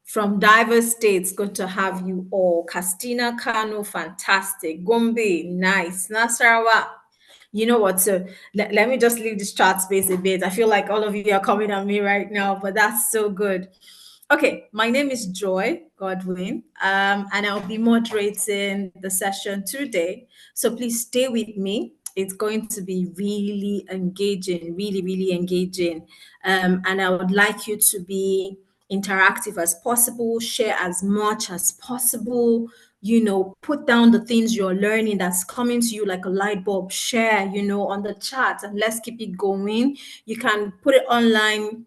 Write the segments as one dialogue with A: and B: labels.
A: from diverse states. Good to have you all. Castina, Kano, fantastic. Gombe, nice. Nasarawa, you know what? So let me just leave this chat space a bit. I feel like all of you are coming at me right now, but that's so good. Okay, my name is Joy Godwin, and I'll be moderating the session today. So please stay with me. It's going to be really engaging, really, really engaging. And I would like you to be interactive as possible, share as much as possible, put down the things you're learning that's coming to you like a light bulb, share, on the chat, and let's keep it going. You can put it online,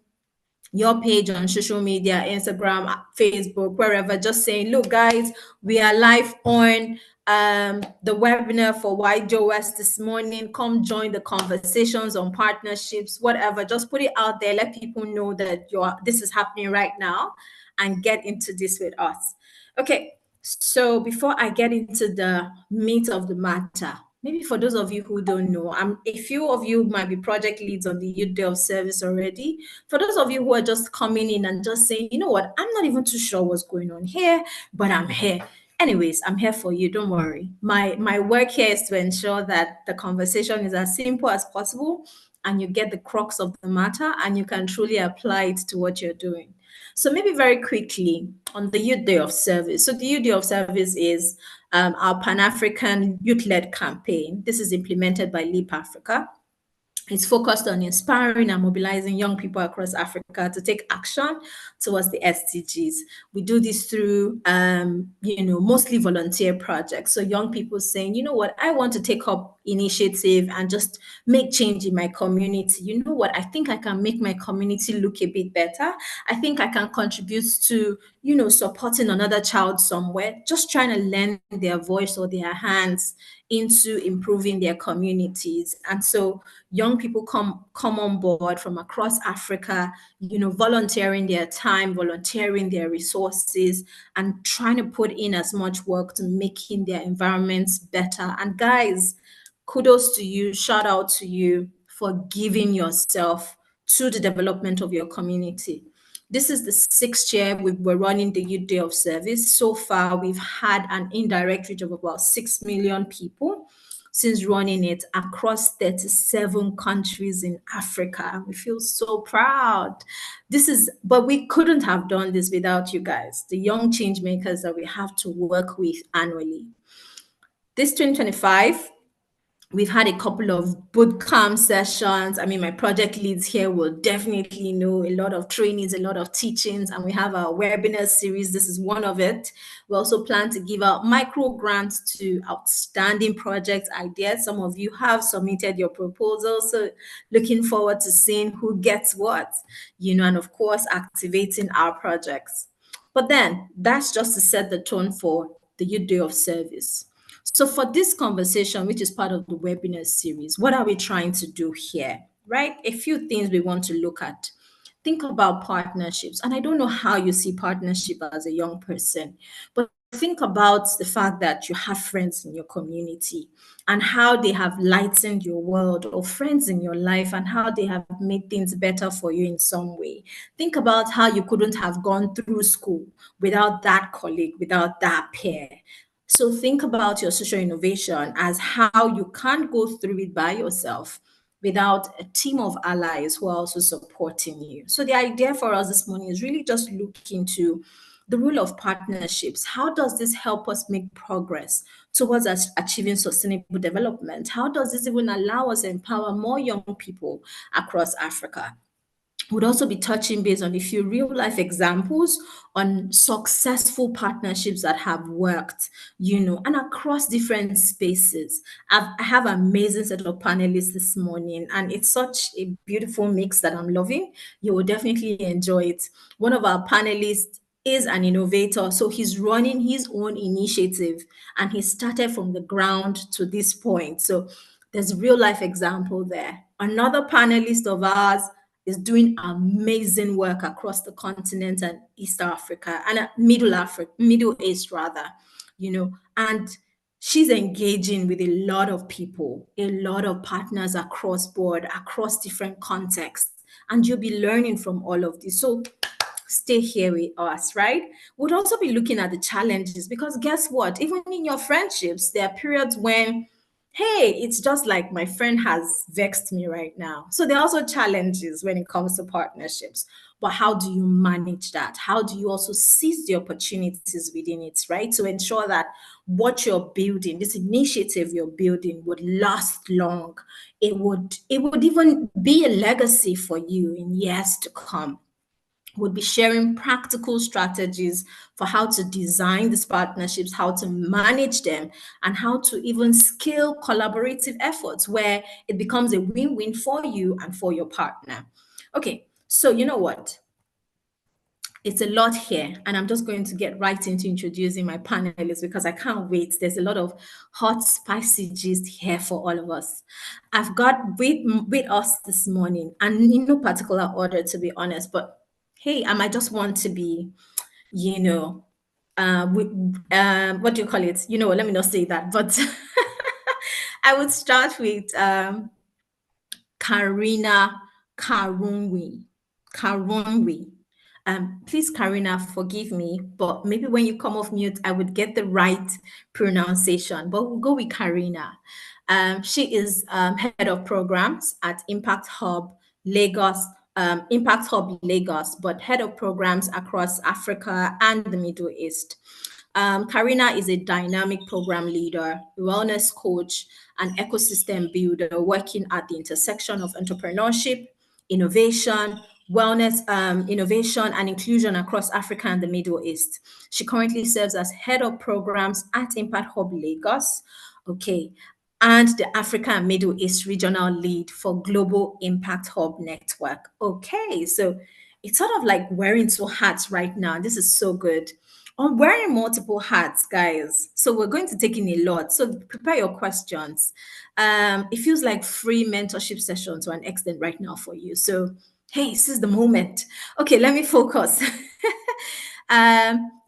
A: your page on social media, Instagram, Facebook, wherever, just saying, look, guys, we are live on the webinar for YJOS this morning. Come join the conversations on partnerships, whatever. Just put it out there. Let people know that this is happening right now and get into this with us. Okay, so before I get into the meat of the matter, maybe for those of you who don't know, a few of you might be project leads on the Youth Day of Service already. For those of you who are just coming in and just saying, you know what, I'm not even too sure what's going on here, but I'm here. Anyways, I'm here for you. Don't worry. My work here is to ensure that the conversation is as simple as possible and you get the crux of the matter and you can truly apply it to what you're doing. So maybe very quickly on the Youth Day of Service. So the Youth Day of Service is our Pan-African youth-led campaign. This is implemented by LEAP Africa. It's focused on inspiring and mobilizing young people across Africa to take action towards the SDGs. We do this through, mostly volunteer projects. So young people saying, you know what, I want to take up initiative and just make change in my community. You know what, I think I can make my community look a bit better. I think I can contribute to, supporting another child somewhere, just trying to lend their voice or their hands into improving their communities. And so young people come on board from across Africa, volunteering their time, volunteering their resources, and trying to put in as much work to making their environments better. And guys, kudos to you, shout out to you for giving yourself to the development of your community. This is the 6th year we're running the Youth Day of Service. So far, we've had an indirect reach of about 6 million people since running it across 37 countries in Africa. We feel so proud. But we couldn't have done this without you guys, the young change makers that we have to work with annually. This 2025, we've had a couple of boot camp sessions. I mean, my project leads here will definitely know a lot of trainings, a lot of teachings, and we have our webinar series. This is one of it. We also plan to give out micro grants to outstanding project ideas. Some of you have submitted your proposals, so looking forward to seeing who gets what, and of course, activating our projects. But then that's just to set the tone for the Youth Day of Service. So for this conversation, which is part of the webinar series, what are we trying to do here, right? A few things we want to look at. Think about partnerships. And I don't know how you see partnership as a young person, but think about the fact that you have friends in your community and how they have lightened your world, or friends in your life and how they have made things better for you in some way. Think about how you couldn't have gone through school without that colleague, without that peer. So think about your social innovation as how you can't go through it by yourself without a team of allies who are also supporting you. So the idea for us this morning is really just look into the role of partnerships. How does this help us make progress towards us achieving sustainable development? How does this even allow us to empower more young people across Africa? Would also be touching base on a few real life examples on successful partnerships that have worked, and across different spaces. I have an amazing set of panelists this morning, and it's such a beautiful mix that I'm loving. You will definitely enjoy it. One of our panelists is an innovator, so he's running his own initiative and he started from the ground to this point. So there's a real life example there. Another panelist of ours is doing amazing work across the continent and East Africa and Middle East rather, and she's engaging with a lot of people, a lot of partners across board, across different contexts, and you'll be learning from all of this. So stay here with us, right? Would also be looking at the challenges, because guess what? Even in your friendships, there are periods when, hey, it's just like my friend has vexed me right now. So there are also challenges when it comes to partnerships. But how do you manage that? How do you also seize the opportunities within it, right? To ensure that what you're building, this initiative you're building, would last long. It would even be a legacy for you in years to come. Would be sharing practical strategies for how to design these partnerships, how to manage them, and how to even scale collaborative efforts where it becomes a win-win for you and for your partner. Okay, so you know what? It's a lot here, and I'm just going to get right into introducing my panelists because I can't wait. There's a lot of hot, spicy gist here for all of us. I've got with us this morning, and in no particular order, to be honest, but hey, I might just want to be, you know, with, what do you call it? You know, let me not say that, but I would start with Karina Karunwi. Karunwi. Please, Karina, forgive me, but maybe when you come off mute, I would get the right pronunciation. But we'll go with Karina. She is head of programs at Impact Hub Lagos, but head of programs across Africa and the Middle East. Karina is a dynamic program leader, wellness coach, and ecosystem builder working at the intersection of entrepreneurship, innovation, wellness, innovation, and inclusion across Africa and the Middle East. She currently serves as head of programs at Impact Hub Lagos. Okay. And the Africa and Middle East regional lead for Global Impact Hub Network. Okay, so it's sort of like wearing two hats right now. This is so good. I'm wearing multiple hats, guys. So we're going to take in a lot. So prepare your questions. It feels like free mentorship session to an extent right now for you. So hey, this is the moment. Okay, let me focus.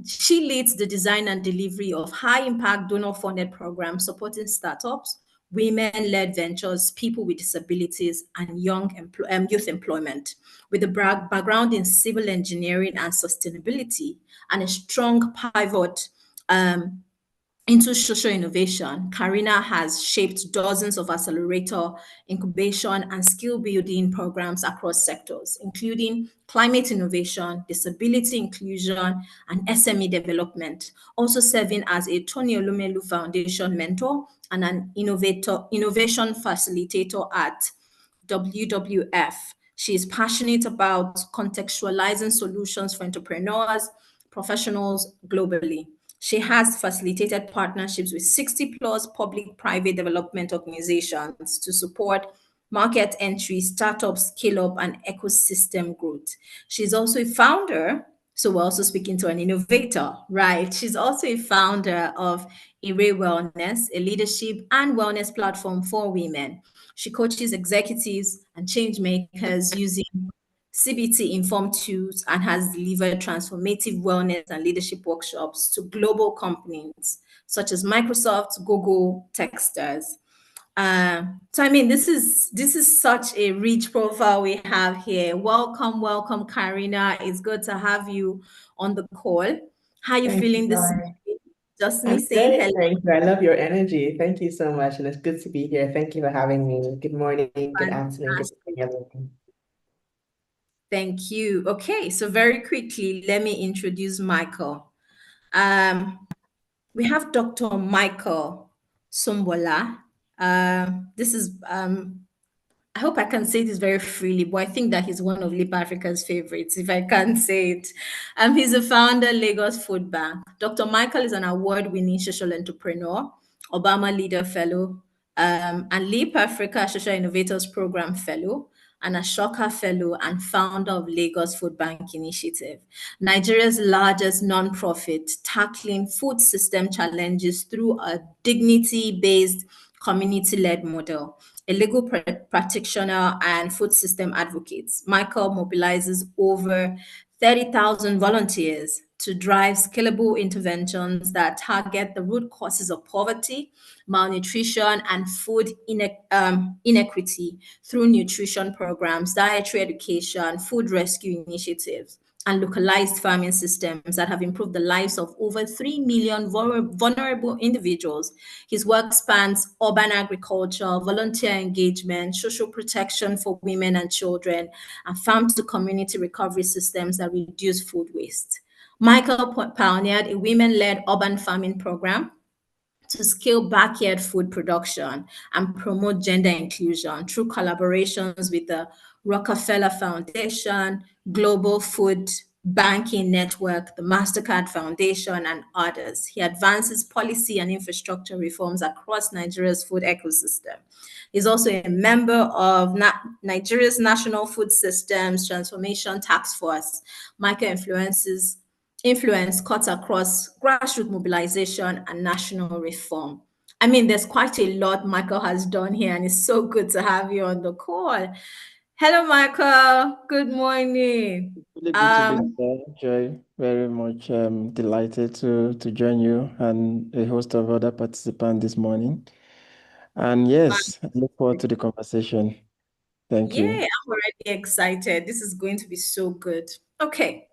A: She leads the design and delivery of high impact donor funded programs supporting startups, women led ventures, people with disabilities, and youth employment. With a background in civil engineering and sustainability, and a strong pivot into social innovation, Karina has shaped dozens of accelerator, incubation, and skill building programs across sectors, including climate innovation, disability inclusion, and SME development, also serving as a Tony Olumelu Foundation mentor and an innovation facilitator at WWF. She is passionate about contextualizing solutions for entrepreneurs, professionals globally. She has facilitated partnerships with 60 plus public private development organizations to support market entry, startup scale up, and ecosystem growth. She's also a founder. So we're also speaking to an innovator, right? She's also a founder of Ire Wellness, a leadership and wellness platform for women. She coaches executives and change makers using CBT informed tools and has delivered transformative wellness and leadership workshops to global companies such as Microsoft, Google, Techstars. So I mean, this is such a rich profile we have here. Welcome, welcome, Karina. It's good to have you on the call. How are you
B: Thank you,
A: feeling this
B: Joy.
A: morning? Just me
B: I'm
A: saying
B: good.
A: hello.
B: Thank you. I love your energy. Thank you so much. And it's good to be here. Thank you for having me. Good morning, good afternoon, good
A: Fantastic.
B: evening, everyone.
A: Thank you. Okay, so very quickly, let me introduce Michael. Um, we have Dr. Michael Sumbola. This is I hope I can say this very freely, but I think that he's one of Leap Africa's favorites, if I can't say it. He's a founder, Lagos Food Bank. Dr. Michael is an award-winning social entrepreneur, Obama Leader Fellow, and Leap Africa Social Innovators Program Fellow, and Ashoka Fellow and founder of Lagos Food Bank Initiative, Nigeria's largest nonprofit tackling food system challenges through a dignity-based community-led model. A legal practitioner and food system advocate, Michael mobilizes over 30,000 volunteers to drive scalable interventions that target the root causes of poverty, malnutrition, and food inequity through nutrition programs, dietary education, food rescue initiatives, and localized farming systems that have improved the lives of over 3 million vulnerable individuals. His work spans urban agriculture, volunteer engagement, social protection for women and children, and farm to community recovery systems that reduce food waste. Michael pioneered a women led urban farming program to scale backyard food production and promote gender inclusion through collaborations with the Rockefeller Foundation, Global Food Banking Network, the MasterCard Foundation, and others. He advances policy and infrastructure reforms across Nigeria's food ecosystem. He's also a member of Nigeria's National Food Systems Transformation Task Force. Michael influence cuts across grassroots mobilization and national reform. I mean, there's quite a lot Michael has done here, and it's so good to have you on the call. Hello, Michael. Good morning.
C: Really good to be
A: Um,
C: here, Joy. Very much delighted to join you and a host of other participants this morning. And yes, I look forward to the conversation. Thank
A: yeah,
C: you.
A: I'm already excited. This is going to be so good. Okay.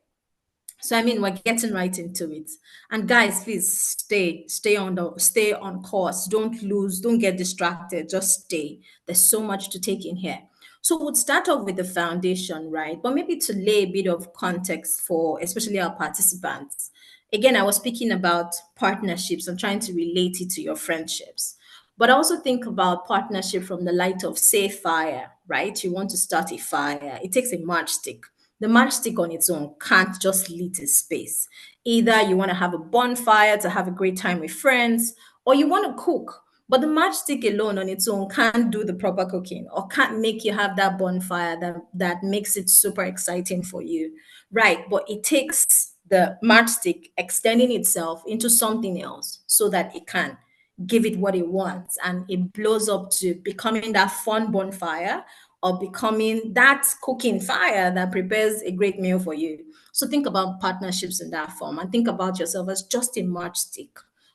A: So I mean, we're getting right into it. And guys, please stay on course. Don't lose, don't get distracted. Just stay. There's so much to take in here. So we'll start off with the foundation, right? But maybe to lay a bit of context for especially our participants. Again, I was speaking about partnerships. I'm trying to relate it to your friendships. But I also think about partnership from the light of, say, fire, right? You want to start a fire. It takes a matchstick. The matchstick on its own can't just lit a space. Either you want to have a bonfire to have a great time with friends, or you want to cook. But the matchstick alone on its own can't do the proper cooking or can't make you have that bonfire that makes it super exciting for you. Right. But it takes the matchstick extending itself into something else so that it can give it what it wants and it blows up to becoming that fun bonfire or becoming that cooking fire that prepares a great meal for you. So think about partnerships in that form and think about yourself as just a matchstick.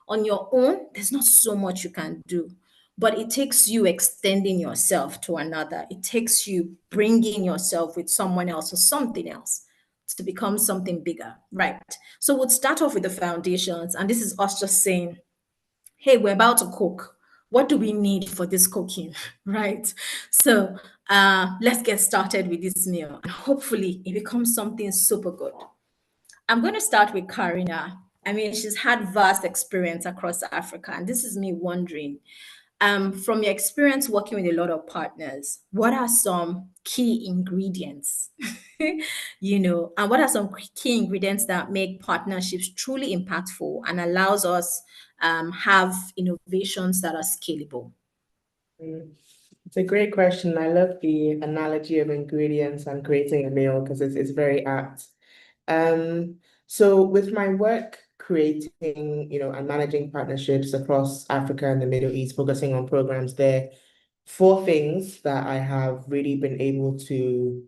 A: On your own, there's not so much you can do, but it takes you extending yourself to another. It takes you bringing yourself with someone else or something else to become something bigger, right? So we'll start off with the foundations, and this is us just saying, hey, we're about to cook. What do we need for this cooking, right? So let's get started with this meal, and hopefully it becomes something super good. I'm going to start with Karina. I mean, she's had vast experience across Africa, and this is me wondering, from your experience working with a lot of partners, what are some key ingredients? And what are some key ingredients that make partnerships truly impactful and allows us have innovations that are scalable?
B: Mm. It's a great question. I love the analogy of ingredients and creating a meal because it's very apt. Um, so with my work creating, and managing partnerships across Africa and the Middle East, focusing on programs there, four things that I have really been able to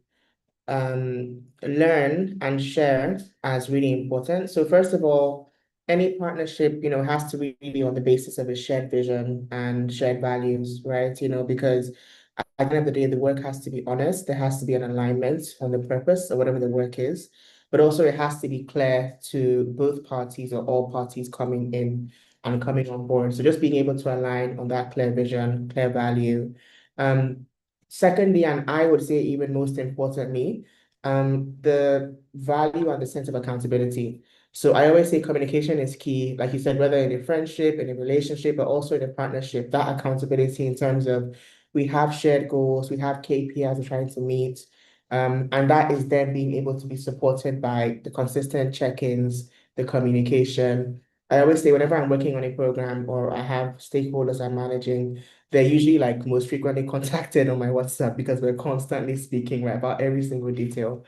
B: learn and share as really important. So first of all, any partnership, has to really be on the basis of a shared vision and shared values, right? Because at the end of the day, the work has to be honest. There has to be an alignment on the purpose or whatever the work is, but also it has to be clear to both parties or all parties coming in and coming on board. So just being able to align on that clear vision, clear value. Um, Secondly, and I would say even most importantly, the value and the sense of accountability. So I always say communication is key, like you said, whether in a friendship, in a relationship, but also in a partnership, that accountability in terms of we have shared goals, we have KPIs we're trying to meet. And that is then being able to be supported by the consistent check-ins, the communication. I always say whenever I'm working on a program or I have stakeholders I'm managing, they're usually like most frequently contacted on my WhatsApp because we're constantly speaking, right, about every single detail.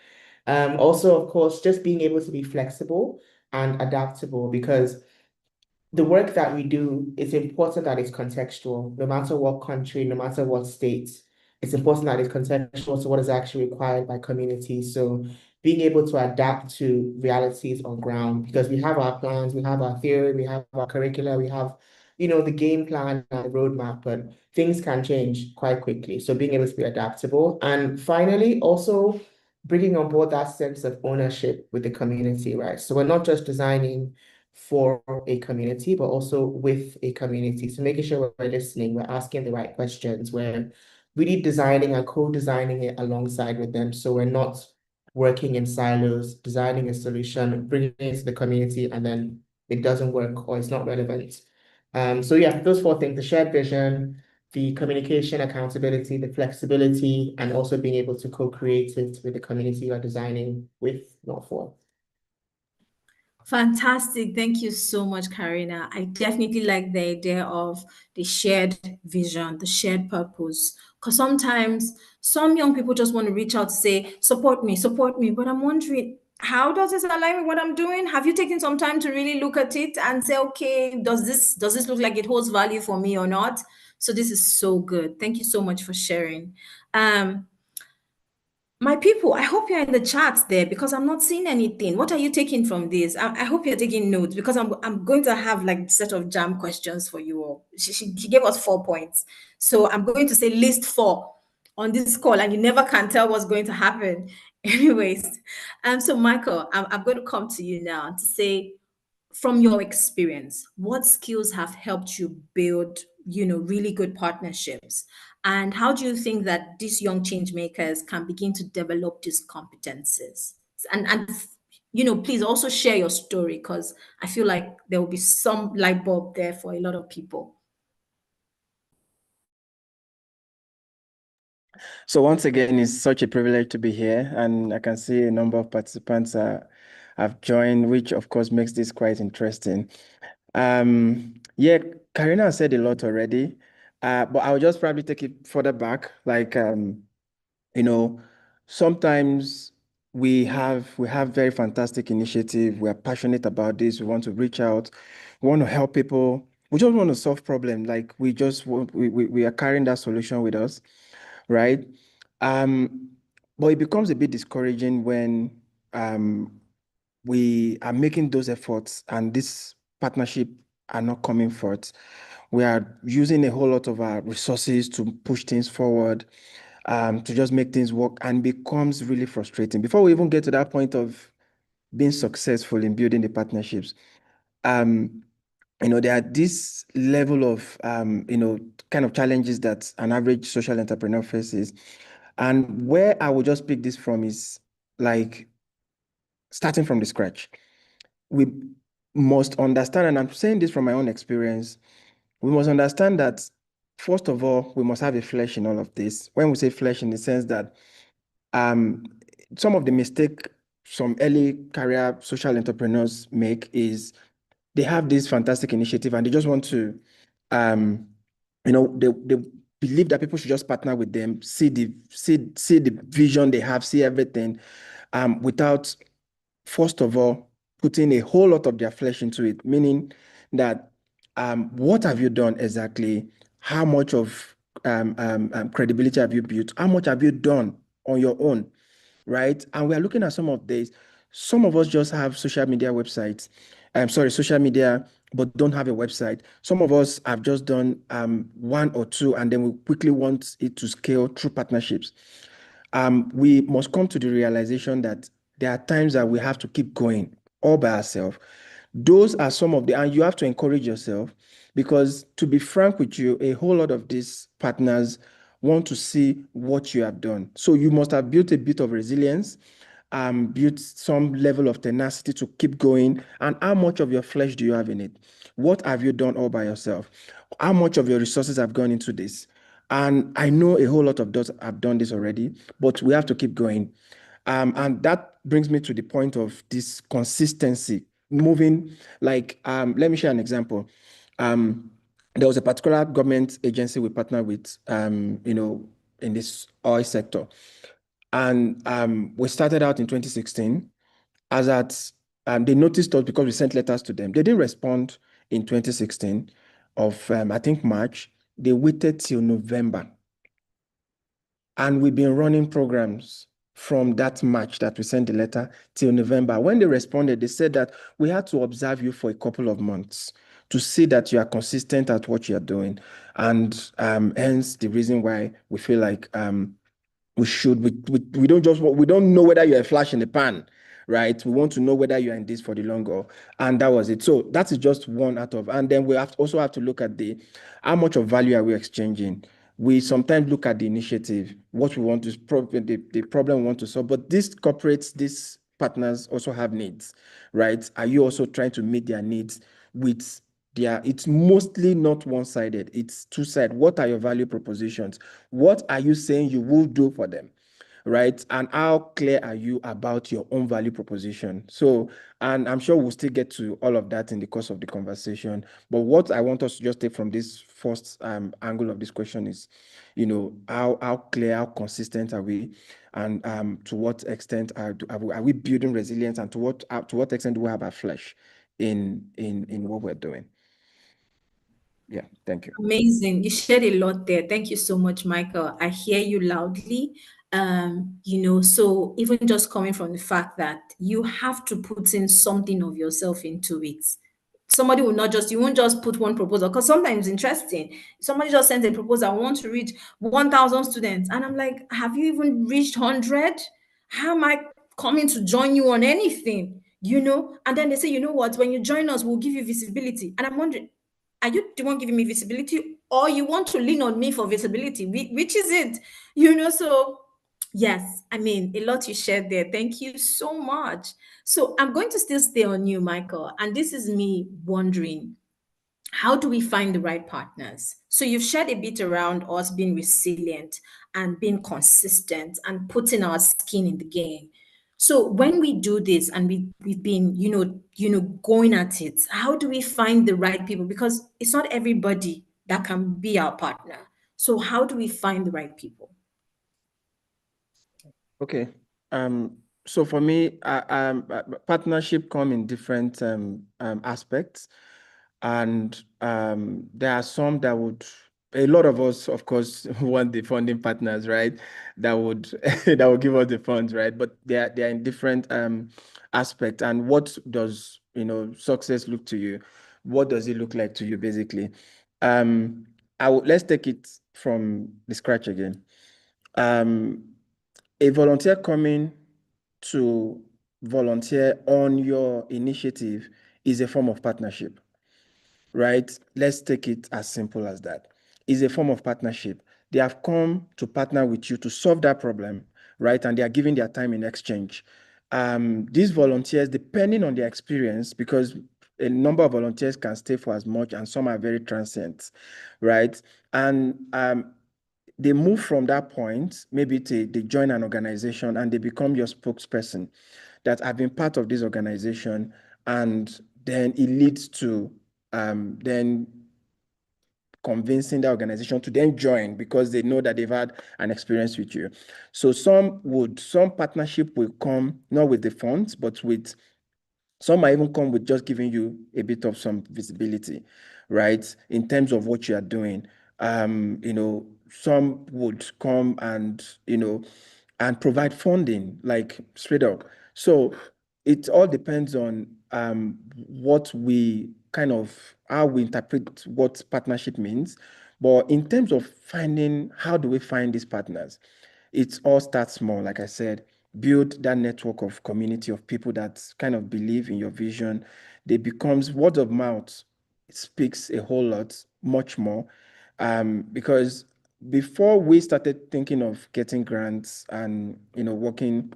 B: Also, of course, just being able to be flexible and adaptable because the work that we do, it's important that it's contextual, no matter what country, no matter what state. It's important that it's contextual to what is actually required by communities. So being able to adapt to realities on ground, because we have our plans, we have our theory, we have our curricula, we have, the game plan and the roadmap, but things can change quite quickly. So being able to be adaptable. And finally, also bringing on board that sense of ownership with the community, right? So we're not just designing for a community, but also with a community. So making sure we're listening, we're asking the right questions, we're really designing and co-designing it alongside with them. So we're not working in silos, designing a solution, bringing it to the community, and then it doesn't work or it's not relevant. So yeah, those four things: the shared vision, the communication, accountability, the flexibility, and also being able to co-create it with the community you are designing with, not for.
A: Fantastic. Thank you so much, Karina. I definitely like the idea of the shared vision, the shared purpose. Because sometimes some young people just want to reach out to say, support me, support me. But I'm wondering, how does this align with what I'm doing? Have you taken some time to really look at it and say, okay, does this look like it holds value for me or not? So this is so good. Thank you so much for sharing. My people, I hope you're in the chat there because I'm not seeing anything. What are you taking from this? I hope you're taking notes because I'm going to have like set of jam questions for you all. She gave us 4 points. So I'm going to say list 4 on this call, and you never can tell what's going to happen. Anyways, so Michael, I'm going to come to you now to say, from your experience, what skills have helped you build, really good partnerships? And how do you think that these young change makers can begin to develop these competencies? And please also share your story because I feel like there will be some light bulb there for a lot of people.
C: So once again, it's such a privilege to be here, and I can see a number of participants have joined, which of course makes this quite interesting. Yeah, Karina has said a lot already, but I'll just probably take it further back. Like, you know, sometimes we have very fantastic initiative. We are passionate about this. We want to reach out. We want to help people. We just want to solve problem. Like we just want, we are carrying that solution with us, right? Um, but it becomes a bit discouraging when um, we are making those efforts and this partnership are not coming forth. We are using a whole lot of our resources to push things forward, to just make things work, and becomes really frustrating. Before we even get to that point of being successful in building the partnerships, um, there are this level of, kind of challenges that an average social entrepreneur faces. And where I will just pick this from is like starting from the scratch. We must understand, and I'm saying this from my own experience, we must understand that, first of all, we must have a flesh in all of this. When we say flesh, in the sense that um, some of the mistake some early career social entrepreneurs make is they have this fantastic initiative and they just want to, um, they believe that people should just partner with them, see the vision they have, see everything, without first of all putting a whole lot of their flesh into it, meaning that what have you done exactly? How much of credibility have you built? How much have you done on your own? Right? And we are looking at some of these. Some of us just have social media websites. Social media, but don't have a website. Some of us have just done one or two, and then we quickly want it to scale through partnerships. We must come to the realization that there are times that we have to keep going all by ourselves. Those are some of the, and you have to encourage yourself because, to be frank with you, a whole lot of these partners want to see what you have done. So you must have built a bit of resilience, built some level of tenacity to keep going. And how much of your flesh do you have in it? What have you done all by yourself? How much of your resources have gone into this? And I know a whole lot of those have done this already, but we have to keep going. And that brings me to the point of this consistency, moving. Like, let me share an example. There was a particular government agency we partnered with, in this oil sector. And we started out in 2016 as at they noticed us because we sent letters to them. They didn't respond in 2016 of, I think, March. They waited till November. And we've been running programs from that March that we sent the letter till November. When they responded, they said that we had to observe you for a couple of months to see that you are consistent at what you are doing. And hence the reason why we feel like we don't know whether you're a flash in the pan, right? We want to know whether you're in this for the long haul. And that was it. So that is just one out of, and then we also have to look at how much of value are we exchanging. We sometimes look at the initiative, what we want to, the problem we want to solve, but these corporates, these partners also have needs, right? Are you also trying to meet their needs with it's mostly not one-sided, it's two-sided. What are your value propositions? What are you saying you will do for them? Right? And how clear are you about your own value proposition? So, and I'm sure we'll still get to all of that in the course of the conversation. But what I want us to just take from this first angle of this question is, how clear, how consistent are we? And to what extent are we building resilience, and to what extent do we have our flesh in what we're doing? Yeah, thank you.
A: Amazing. You shared a lot there. Thank you so much, Michael. I hear you loudly. So even just coming from the fact that you have to put in something of yourself into it. Somebody will not just, you won't just put one proposal, because sometimes interesting. Somebody just sends a proposal, I want to reach 1,000 students. And I'm like, have you even reached 100? How am I coming to join you on anything? And then they say, you know what, when you join us, we'll give you visibility. And I'm wondering, are you the one giving me visibility, or you want to lean on me for visibility? Which is it? So yes, I mean, a lot you shared there. Thank you so much. So I'm going to still stay on you, Michael. And this is me wondering, how do we find the right partners? So you've shared a bit around us being resilient and being consistent and putting our skin in the game. So when we do this and we've been, going at it, how do we find the right people? Because it's not everybody that can be our partner. So how do we find the right people?
C: Okay. So for me, partnership come in different aspects, and there are some that would. A lot of us, of course, want the funding partners, right? That would that would give us the funds, right? But they're in different aspects. And what does success look to you? What does it look like to you, basically? Let's take it from the scratch again. A volunteer coming to volunteer on your initiative is a form of partnership, right? Let's take it as simple as that. It's a form of partnership. They have come to partner with you to solve that problem, right? And they are giving their time in exchange. These volunteers, depending on their experience, because a number of volunteers can stay for as much, and some are very transient, right? And they move from that point, maybe they join an organization and they become your spokesperson, that have been part of this organization, and then it leads to then convincing the organization to then join, because they know that they've had an experience with you. So some partnership will come not with the funds, but with some might even come with just giving you a bit of some visibility, right? In terms of what you are doing. Some would come and provide funding, like straight up. So it all depends on how we interpret what partnership means. But in terms of how do we find these partners? It all starts small, like I said. Build that network of community of people that kind of believe in your vision. They becomes word of mouth. It speaks a whole lot, much more, because before we started thinking of getting grants and working,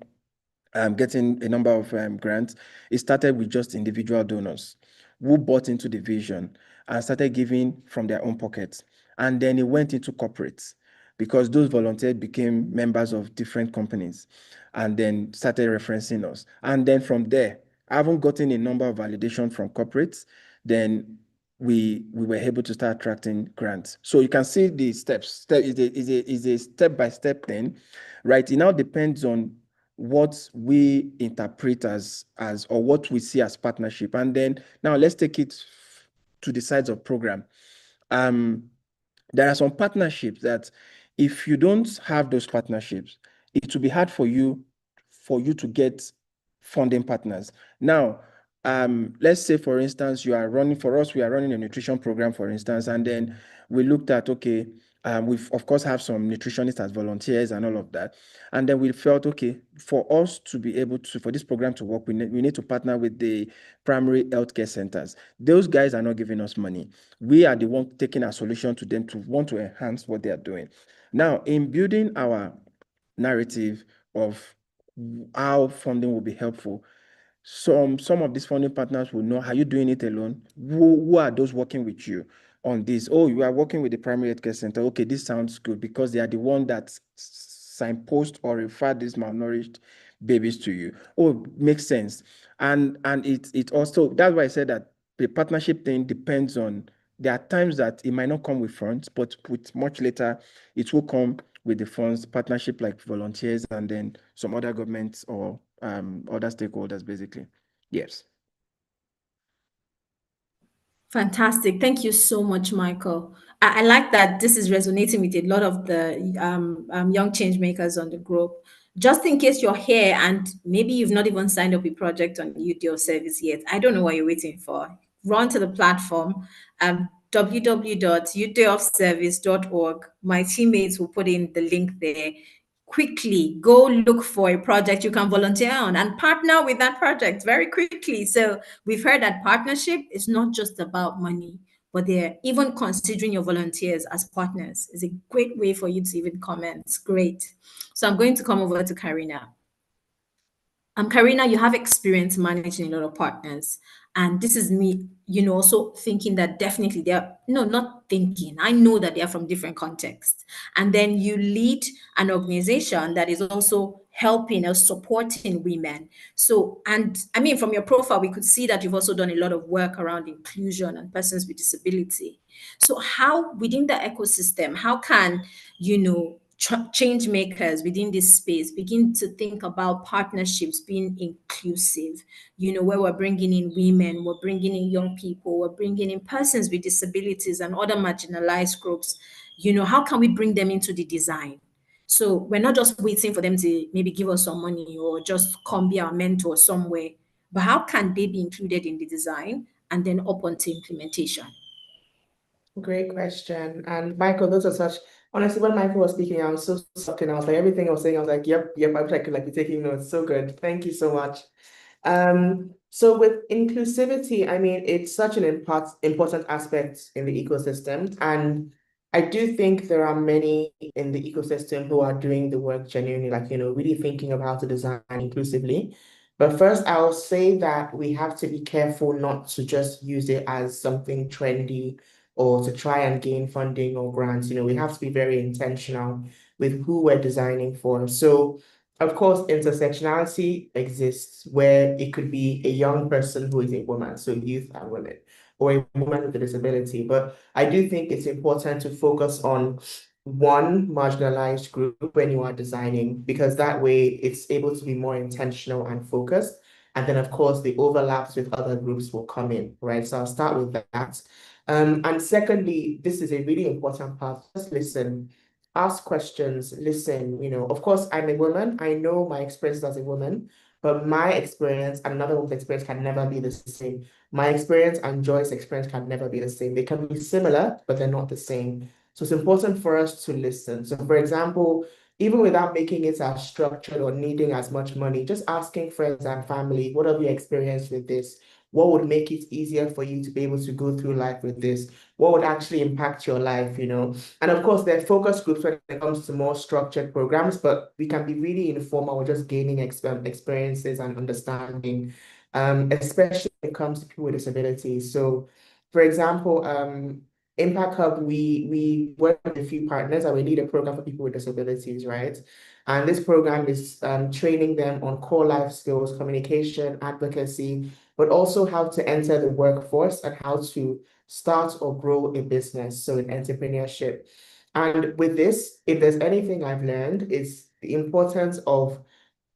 C: getting a number of grants, it started with just individual donors who bought into the vision and started giving from their own pockets, and then it went into corporates, because those volunteers became members of different companies and then started referencing us. And then from there, having gotten a number of validation from corporates, then we were able to start attracting grants. So you can see the steps. Is a step-by-step thing, right? It now depends on what we interpret as or what we see as partnership. And then now let's take it to the sides of program. There are some partnerships that if you don't have those partnerships, it will be hard for you to get funding partners. Now, let's say, for instance, we are running a nutrition program, for instance, and then we looked at, okay, We've of course have some nutritionists as volunteers and all of that. And then we felt, okay, for us to be able to, for this program to work, we need to partner with the primary healthcare centers. Those guys are not giving us money. We are the one taking a solution to them to want to enhance what they are doing. Now, in building our narrative of how funding will be helpful, some of these funding partners will know, are you doing it alone? Who are those working with you on this? Oh, you are working with the primary healthcare center. Okay, this sounds good because they are the one that signpost or refer these malnourished babies to you. Oh, makes sense. And it also, that's why I said that the partnership thing depends on, there are times that it might not come with funds, but with much later, it will come with the funds, partnership like volunteers and then some other governments or other stakeholders, basically. Yes.
A: Fantastic. Thank you so much, Michael. I like that this is resonating with a lot of the young change makers on the group. Just in case you're here and maybe you've not even signed up a project on UDO service yet, I don't know what you're waiting for. Run to the platform, www.udoservice.org. My teammates will put in the link there. Quickly go look for a project you can volunteer on and partner with that project very quickly. So we've heard that partnership is not just about money, but they're even considering your volunteers as partners. It's a great way for you to even comment. It's great. So I'm going to come over to Karina. Karina, you have experience managing a lot of partners. And this is me, also thinking that definitely they're, no, not thinking. I know that they are from different contexts. And then you lead an organization that is also helping or supporting women. So, and I mean, from your profile, we could see that you've also done a lot of work around inclusion and persons with disability. So, how within the ecosystem, how can, change makers within this space begin to think about partnerships being inclusive, where we're bringing in women, we're bringing in young people, we're bringing in persons with disabilities and other marginalized groups. How can we bring them into the design? So we're not just waiting for them to maybe give us some money or just come be our mentor somewhere, but how can they be included in the design and then up onto implementation?
B: Great question. And Michael, those are such, honestly, when Michael was speaking, I was so sucked in. I was like, everything I was saying, I was like, yep, I wish I could be taking notes. So good. Thank you so much. So with inclusivity, I mean, it's such an important aspect in the ecosystem. And I do think there are many in the ecosystem who are doing the work genuinely, really thinking about how to design inclusively. But first, I'll say that we have to be careful not to just use it as something trendy or to try and gain funding or grants. We have to be very intentional with who we're designing for. So, of course, intersectionality exists where it could be a young person who is a woman, so youth and women, or a woman with a disability. But I do think it's important to focus on one marginalized group when you are designing, because that way it's able to be more intentional and focused. And then, of course, the overlaps with other groups will come in, right? So I'll start with that. And secondly, this is a really important part. Just listen, ask questions, listen. Of course, I'm a woman. I know my experience as a woman, but my experience and another woman's experience can never be the same. My experience and Joy's experience can never be the same. They can be similar, but they're not the same. So it's important for us to listen. So, for example, even without making it as structured or needing as much money, just asking friends and family, what have you experienced with this? What would make it easier for you to be able to go through life with this? What would actually impact your life, And of course, there are focus groups when it comes to more structured programs, but we can be really informal. We're just gaining experiences and understanding, especially when it comes to people with disabilities. So, for example, Impact Hub, we work with a few partners and we lead a program for people with disabilities, right? And this program is training them on core life skills, communication, advocacy, but also how to enter the workforce and how to start or grow a business, so in entrepreneurship. And with this, if there's anything I've learned, is the importance of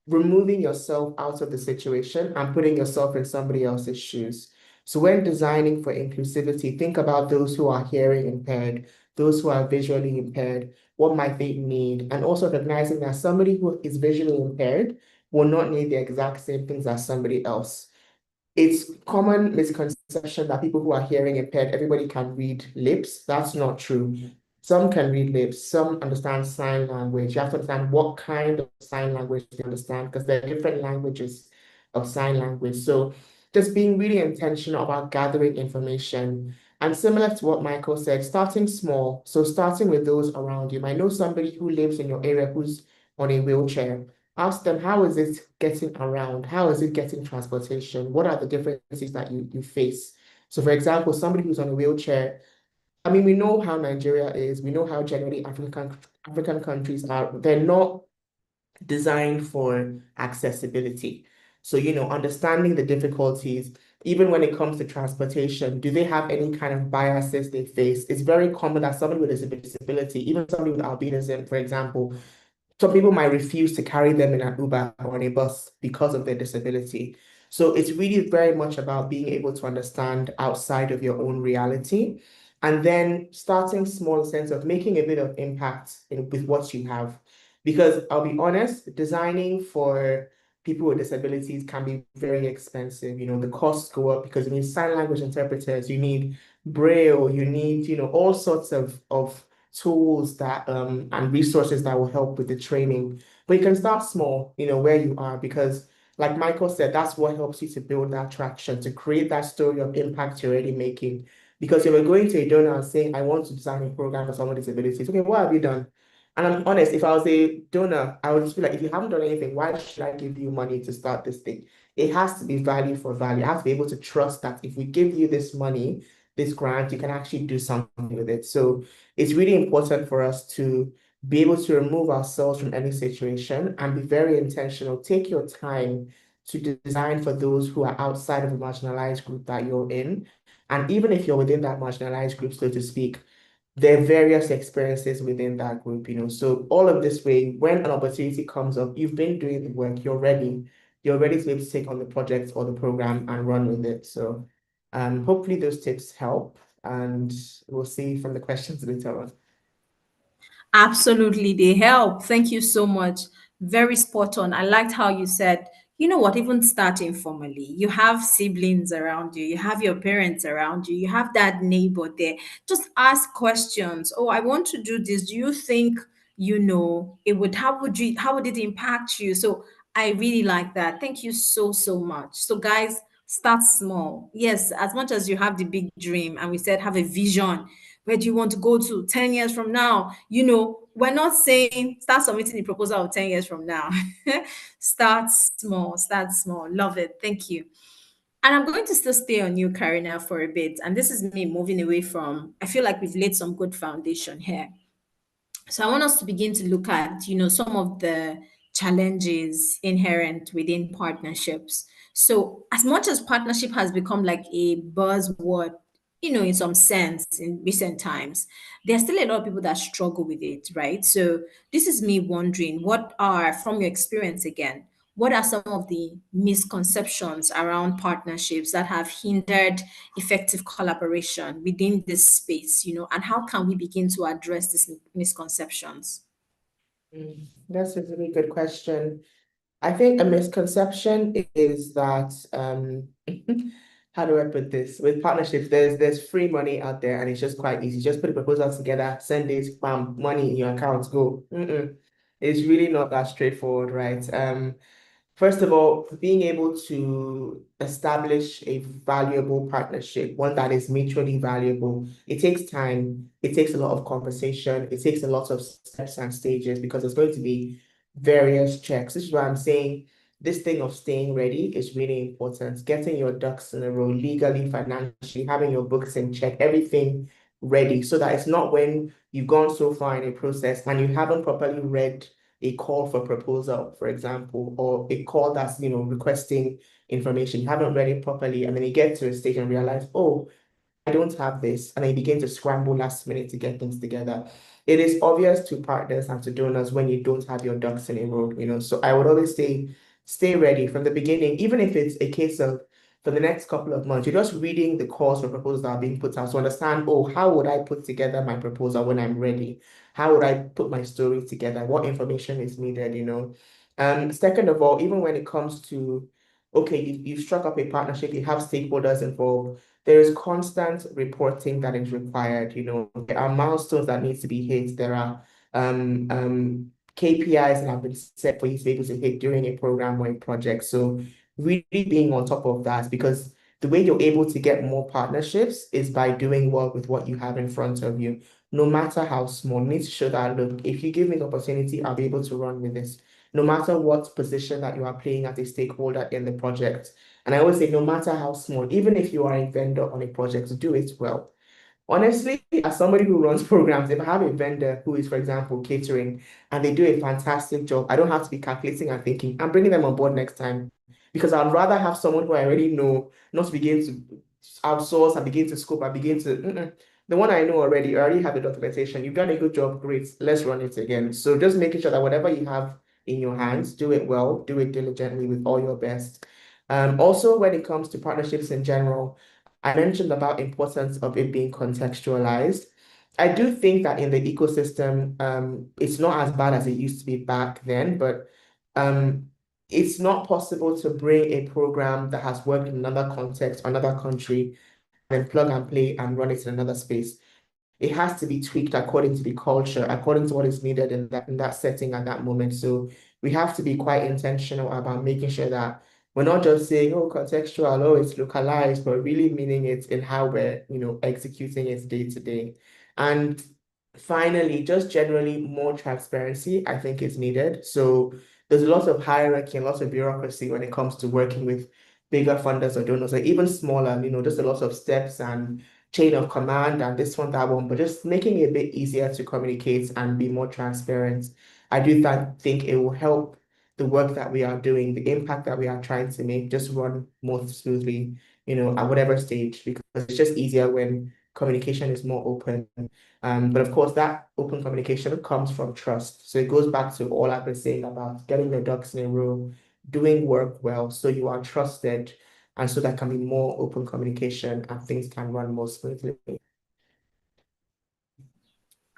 B: removing yourself out of the situation and putting yourself in somebody else's shoes. So when designing for inclusivity, think about those who are hearing impaired, those who are visually impaired, what might they need? And also recognizing that somebody who is visually impaired will not need the exact same things as somebody else. It's common misconception that people who are hearing impaired, everybody can read lips. That's not true. Some can read lips, some understand sign language. You have to understand what kind of sign language they understand because there are different languages of sign language. So just being really intentional about gathering information. And similar to what Michael said, starting small. So starting with those around you. You might know somebody who lives in your area who's on a wheelchair. Ask them, how is it getting around? How is it getting transportation? What are the differences that you face? So for example, somebody who's on a wheelchair, I mean, we know how Nigeria is. We know how generally African countries are. They're not designed for accessibility. So, understanding the difficulties, even when it comes to transportation, do they have any kind of biases they face? It's very common that somebody with a disability, even somebody with albinism, for example, some people might refuse to carry them in an Uber or on a bus because of their disability. So it's really very much about being able to understand outside of your own reality and then starting small in the sense of making a bit of impact with what you have. Because I'll be honest, designing for people with disabilities can be very expensive. The costs go up because you need sign language interpreters, you need Braille, you need, all sorts of tools that and resources that will help with the training. But you can start small, where you are, because like Michael said, that's what helps you to build that traction, to create that story of impact you're already making. Because if you're going to a donor and saying, I want to design a program for someone with disabilities, okay, what have you done? And I'm honest, if I was a donor, I would just be like, if you haven't done anything, why should I give you money to start this thing? It has to be value for value. I have to be able to trust that if we give you this money, this grant, you can actually do something with it. So it's really important for us to be able to remove ourselves from any situation and be very intentional. Take your time to design for those who are outside of the marginalized group that you're in. And even if you're within that marginalized group, so to speak, there are various experiences within that group, So all of this way, when an opportunity comes up, you've been doing the work, you're ready. You're ready to be able to take on the project or the program and run with it. So hopefully those tips help, and we'll see from the questions later on.
A: Absolutely, they help. Thank you so much. Very spot on. I liked how you said, you know what, even starting formally, you have siblings around you, you have your parents around you, you have that neighbor there. Just ask questions. Oh, I want to do this. Do you think, it would, how would it impact you? So I really like that. Thank you so, so much. So, guys, start small. Yes, as much as you have the big dream, and we said have a vision, where do you want to go to 10 years from now? We're not saying start submitting the proposal of 10 years from now. Start small, start small. Love it. Thank you. And I'm going to still stay on you, Karina, for a bit. And this is me moving away from, I feel like we've laid some good foundation here. So I want us to begin to look at, some of the challenges inherent within partnerships. So as much as partnership has become like a buzzword, in some sense in recent times, there's still a lot of people that struggle with it, right? So this is me wondering, from your experience again, what are some of the misconceptions around partnerships that have hindered effective collaboration within this space, and how can we begin to address these misconceptions?
B: That's a really good question. I think a misconception is that how do I put this? With partnerships, there's free money out there and it's just quite easy. Just put a proposal together, send it, bam, money in your account, go. It's really not that straightforward, right? First of all, being able to establish a valuable partnership, one that is mutually valuable, it takes time, it takes a lot of conversation, it takes a lot of steps and stages because there's going to be various checks. This is why I'm saying this thing of staying ready is really important. Getting your ducks in a row, legally, financially, having your books in check, everything ready so that it's not when you've gone so far in a process and you haven't properly read a call for proposal, for example, or a call that's, requesting information. You haven't read it properly, and then you get to a stage and realize, oh, I don't have this, and I begin to scramble last minute to get things together. It is obvious to partners and to donors when you don't have your ducks in a row, So I would always say, stay ready from the beginning, even if it's a case of for the next couple of months, you're just reading the calls for proposals that are being put out to understand, oh, how would I put together my proposal when I'm ready? How would I put my story together? What information is needed, Second of all, even when it comes to okay, you've struck up a partnership, you have stakeholders involved, there is constant reporting that is required. There are milestones that need to be hit. There are KPIs that have been set for you to be able to hit during a program or a project. So really being on top of that, because the way you're able to get more partnerships is by doing well with what you have in front of you, no matter how small. You need to show that, look, if you give me the opportunity, I'll be able to run with this, no matter what position that you are playing as a stakeholder in the project. And I always say, no matter how small, even if you are a vendor on a project, do it well. Honestly, as somebody who runs programs, if I have a vendor who is, for example, catering, and they do a fantastic job, I don't have to be calculating and thinking, I'm bringing them on board next time. Because I'd rather have someone who I already know, not begin to outsource and begin to scope and begin to, the one I know already, I already have the documentation. You've done a good job, great, let's run it again. So just making sure that whatever you have in your hands, do it well, do it diligently with all your best. Also, when it comes to partnerships in general, I mentioned about importance of it being contextualized. I do think that in the ecosystem, it's not as bad as it used to be back then, but it's not possible to bring a program that has worked in another context, another country, and plug and play and run it in another space. It has to be tweaked according to the culture, according to what is needed in that setting at that moment. So we have to be quite intentional about making sure that we're not just saying, oh, contextual, oh, it's localized, but really meaning it in how we're, executing it day to day. And finally, just generally more transparency, I think, is needed. So there's a lot of hierarchy and lots of bureaucracy when it comes to working with bigger funders or donors, or even smaller, just a lot of steps and chain of command and this one, that one, but just making it a bit easier to communicate and be more transparent. I do think it will help the work that we are doing, the impact that we are trying to make, just run more smoothly, at whatever stage, because it's just easier when communication is more open. But of course, that open communication comes from trust. So it goes back to all I've been saying about getting the ducks in a row, doing work well, so you are trusted, and so there can be more open communication and things can run more smoothly.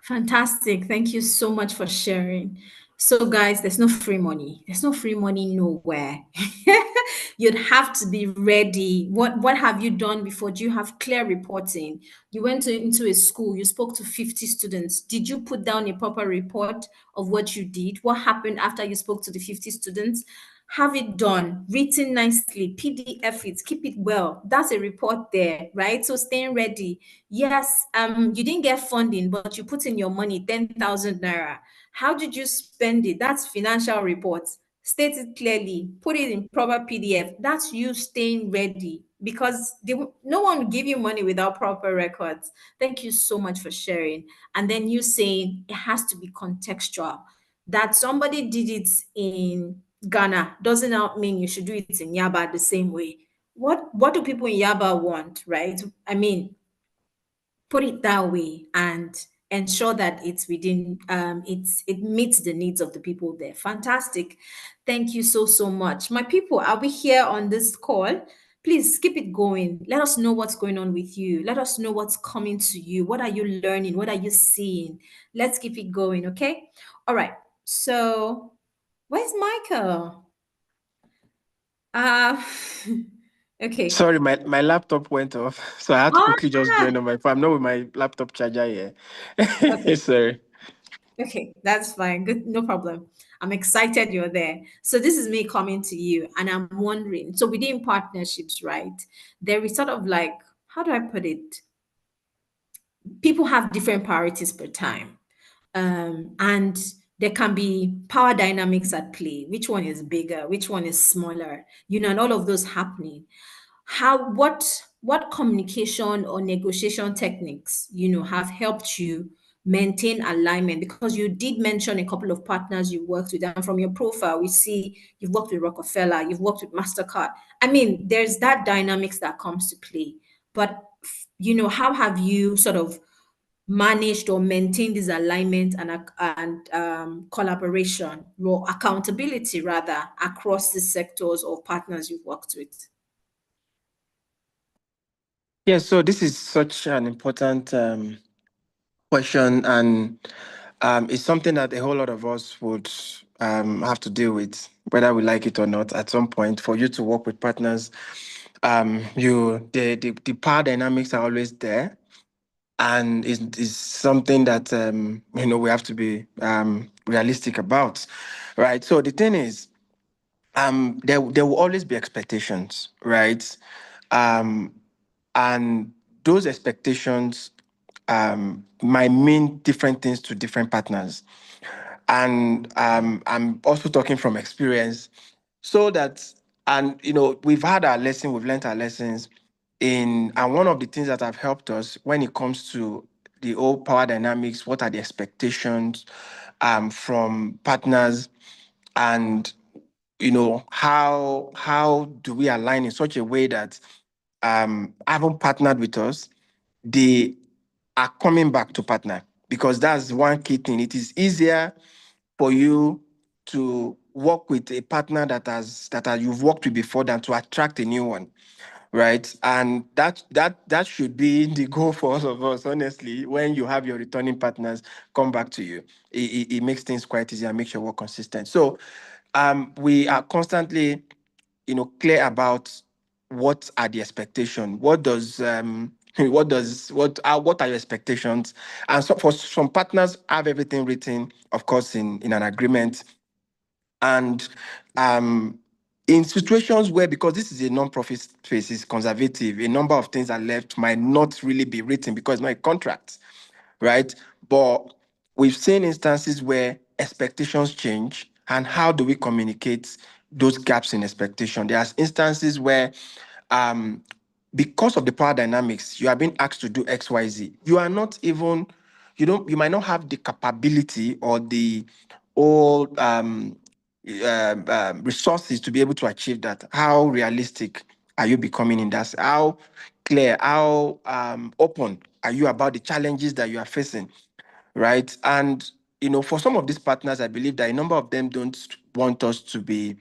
A: Fantastic. Thank you so much for sharing. So, guys, there's no free money. There's no free money nowhere. You'd have to be ready. What have you done before? Do you have clear reporting? You went into a school, you spoke to 50 students. Did you put down a proper report of what you did? What happened after you spoke to the 50 students? Have it done, written nicely, PDF it, keep it well. That's a report there, right? So staying ready. Yes, you didn't get funding, but you put in your money, 10,000 naira. How did you spend it? That's financial reports. State it clearly, put it in proper PDF. That's you staying ready, because no one will give you money without proper records. Thank you so much for sharing. And then you saying it has to be contextual. That somebody did it in Ghana doesn't not mean you should do it in Yaba the same way. What do people in Yaba want, right? I mean, put it that way and ensure that it's within it meets the needs of the people there. Fantastic. Thank you so much. My people, are we here on this call? Please keep it going. Let us know what's going on with you. Let us know what's coming to you. What are you learning? What are you seeing? Let's keep it going, okay? All right. So, where's Michael? Uh okay.
C: Sorry, my laptop went off, so I had to
A: Ah,
C: quickly just join on my phone. I'm not with my laptop charger here.
A: okay.
C: Sorry.
A: Okay, that's fine. Good, no problem. I'm excited you're there. So this is me coming to you, and I'm wondering. So within partnerships, right? There is sort of like, how do I put it? People have different priorities per time, and there can be power dynamics at play. Which one is bigger? Which one is smaller? And all of those happening. What communication or negotiation techniques have helped you maintain alignment, because you did mention a couple of partners you worked with, and from your profile we see you've worked with Rockefeller, you've worked with MasterCard. I mean, there's that dynamics that comes to play, but how have you sort of managed or maintained this alignment and collaboration or accountability rather across the sectors of partners you've worked with?
C: Yeah, so this is such an important question, and It's something that a whole lot of us would have to deal with, whether we like it or not. At some point, for you to work with partners, the power dynamics are always there, and is something that we have to be realistic about, right? So the thing is, there will always be expectations, right? Um, and those expectations might mean different things to different partners. And I'm also talking from experience, so that, and we've had our lesson, we've learned our lessons and one of the things that have helped us when it comes to the old power dynamics, what are the expectations from partners, and how do we align in such a way that haven't partnered with us, they are coming back to partner, because that's one key thing. It is easier for you to work with a partner that you've worked with before than to attract a new one, right? And that should be the goal for all of us, honestly. When you have your returning partners come back to you, it makes things quite easy and makes your work consistent. So we are constantly clear about what are the expectation. What does what are your expectations? And so for some partners have everything written, of course, in an agreement. And in situations where, because this is a non-profit space, it's conservative, a number of things are left might not really be written because it's not a contract, right? But we've seen instances where expectations change, and how do we communicate those gaps in expectation? There's instances where, um, because of the power dynamics, you are being asked to do X, Y, Z. You are not even, you might not have the capability or the all resources to be able to achieve that. How realistic are you becoming in that? How clear, how open are you about the challenges that you are facing, right? And for some of these partners, I believe that a number of them don't want us to be.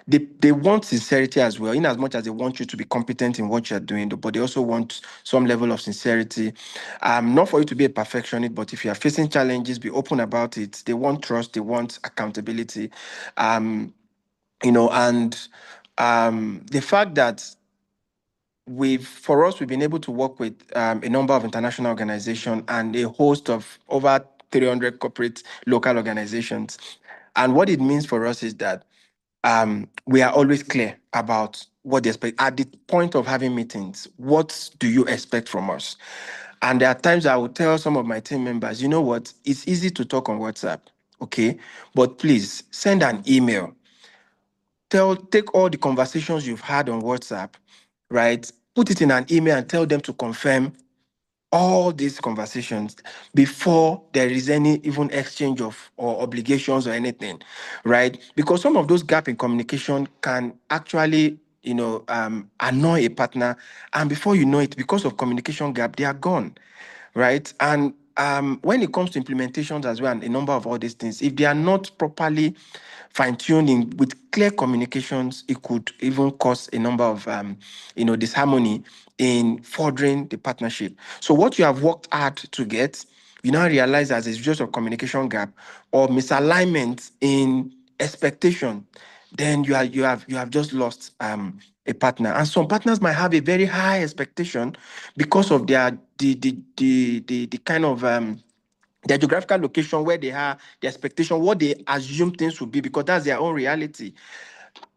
C: They want sincerity as well, in as much as they want you to be competent in what you're doing, but they also want some level of sincerity. Not for you to be a perfectionist, but if you are facing challenges, be open about it. They want trust, they want accountability. And the fact that we've been able to work with a number of international organizations and a host of over 300 corporate local organizations. And what it means for us is that we are always clear about what they expect at the point of having meetings. What do you expect from us? And there are times I will tell some of my team members, you know what, it's easy to talk on WhatsApp, okay? But please send an email. Take all the conversations you've had on WhatsApp, right? Put it in an email and tell them to confirm all these conversations before there is any even exchange of or obligations or anything, right? Because some of those gap in communication can actually annoy a partner, and before you know it, because of communication gap, they are gone, right? And when it comes to implementations as well, and a number of all these things, if they are not properly fine-tuning with clear communications, it could even cause a number of disharmony in furthering the partnership. So what you have worked hard to get, you now realize as it's just a communication gap or misalignment in expectation, then you have just lost a partner. And some partners might have a very high expectation because of the kind of their geographical location, where they are, the expectation, what they assume things will be, because that's their own reality.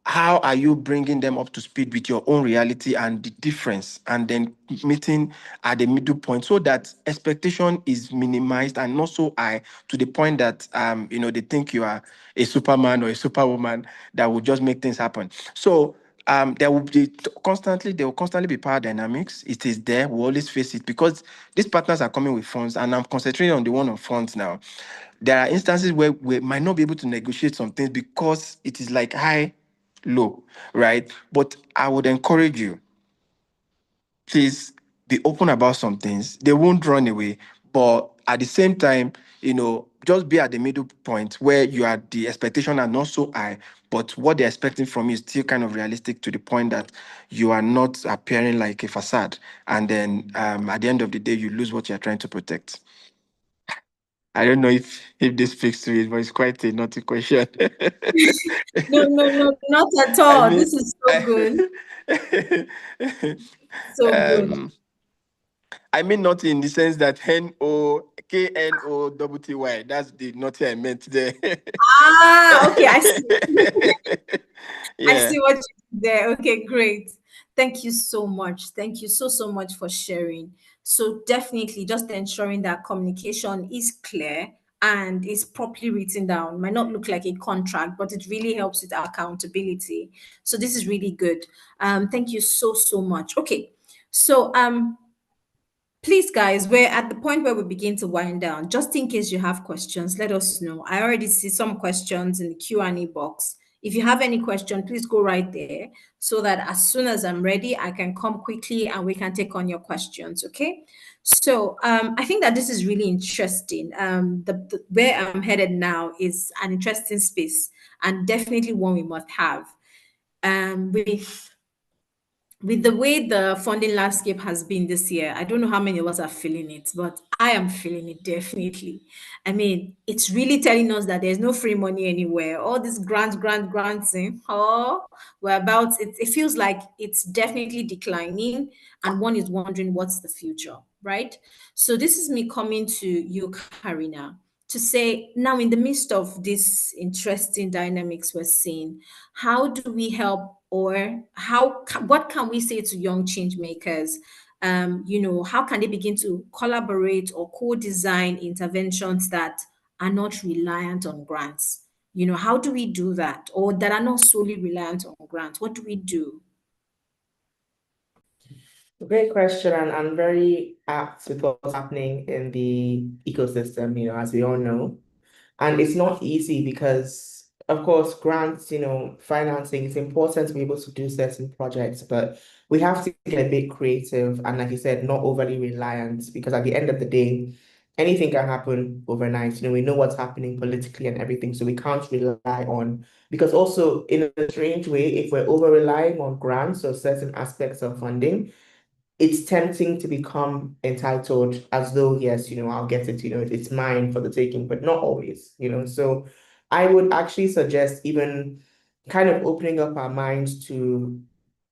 C: How are you bringing them up to speed with your own reality and the difference, and then meeting at the middle point so that expectation is minimized and not so high to the point that they think you are a superman or a superwoman that will just make things happen. So there will constantly be power dynamics. It is there. We always face it because these partners are coming with funds, and I'm concentrating on the one on funds now. There are instances where we might not be able to negotiate some things because it is like high, low, right? But I would encourage you, please be open about some things. They won't run away, but at the same time, just be at the middle point where the expectation are not so high, but what they're expecting from you is still kind of realistic to the point that you are not appearing like a facade. And then at the end of the day, you lose what you're trying to protect. I don't know if this speaks to it, but it's quite a naughty question.
A: No, no, no, not at
C: I
A: all.
C: mean,
A: This is so good. So good.
C: um, I mean not in the sense that Knowty. That's the naughty I meant there.
A: Ah, okay, I see. I
C: Yeah.
A: see what you did there. Okay, great. Thank you so much. Thank you so, so much for sharing. So, definitely just ensuring that communication is clear and is properly written down. Might not look like a contract, but it really helps with accountability. So, this is really good. Thank you so, so much. Okay. So, please, guys, we're at the point where we begin to wind down. Just in case you have questions, let us know. I already see some questions in the Q&A box. If you have any question, please go right there so that as soon as I'm ready, I can come quickly and we can take on your questions. Okay. So I think that this is really interesting. Where I'm headed now is an interesting space and definitely one we must have. With the way the funding landscape has been this year, I don't know how many of us are feeling it, but I am feeling it definitely. I mean, it's really telling us that there's no free money anywhere. All this grants, oh, we're about it. It feels like it's definitely declining, and one is wondering what's the future, right? So this is me coming to you, Karina, to say now in the midst of this interesting dynamics we're seeing, how do we help or what can we say to young change makers? How can they begin to collaborate or co-design interventions that are not reliant on grants? How do we do that, or that are not solely reliant on grants? What do we do?
B: Great question, and I'm very apt with what's happening in the ecosystem, as we all know. And it's not easy because, of course, grants, financing, it's important to be able to do certain projects, but we have to get a bit creative and, like you said, not overly reliant because at the end of the day, anything can happen overnight. We know what's happening politically and everything, so we can't rely on, because also in a strange way, if we're over relying on grants or certain aspects of funding, it's tempting to become entitled as though, yes, I'll get it, it's mine for the taking, but not always. So I would actually suggest even kind of opening up our minds to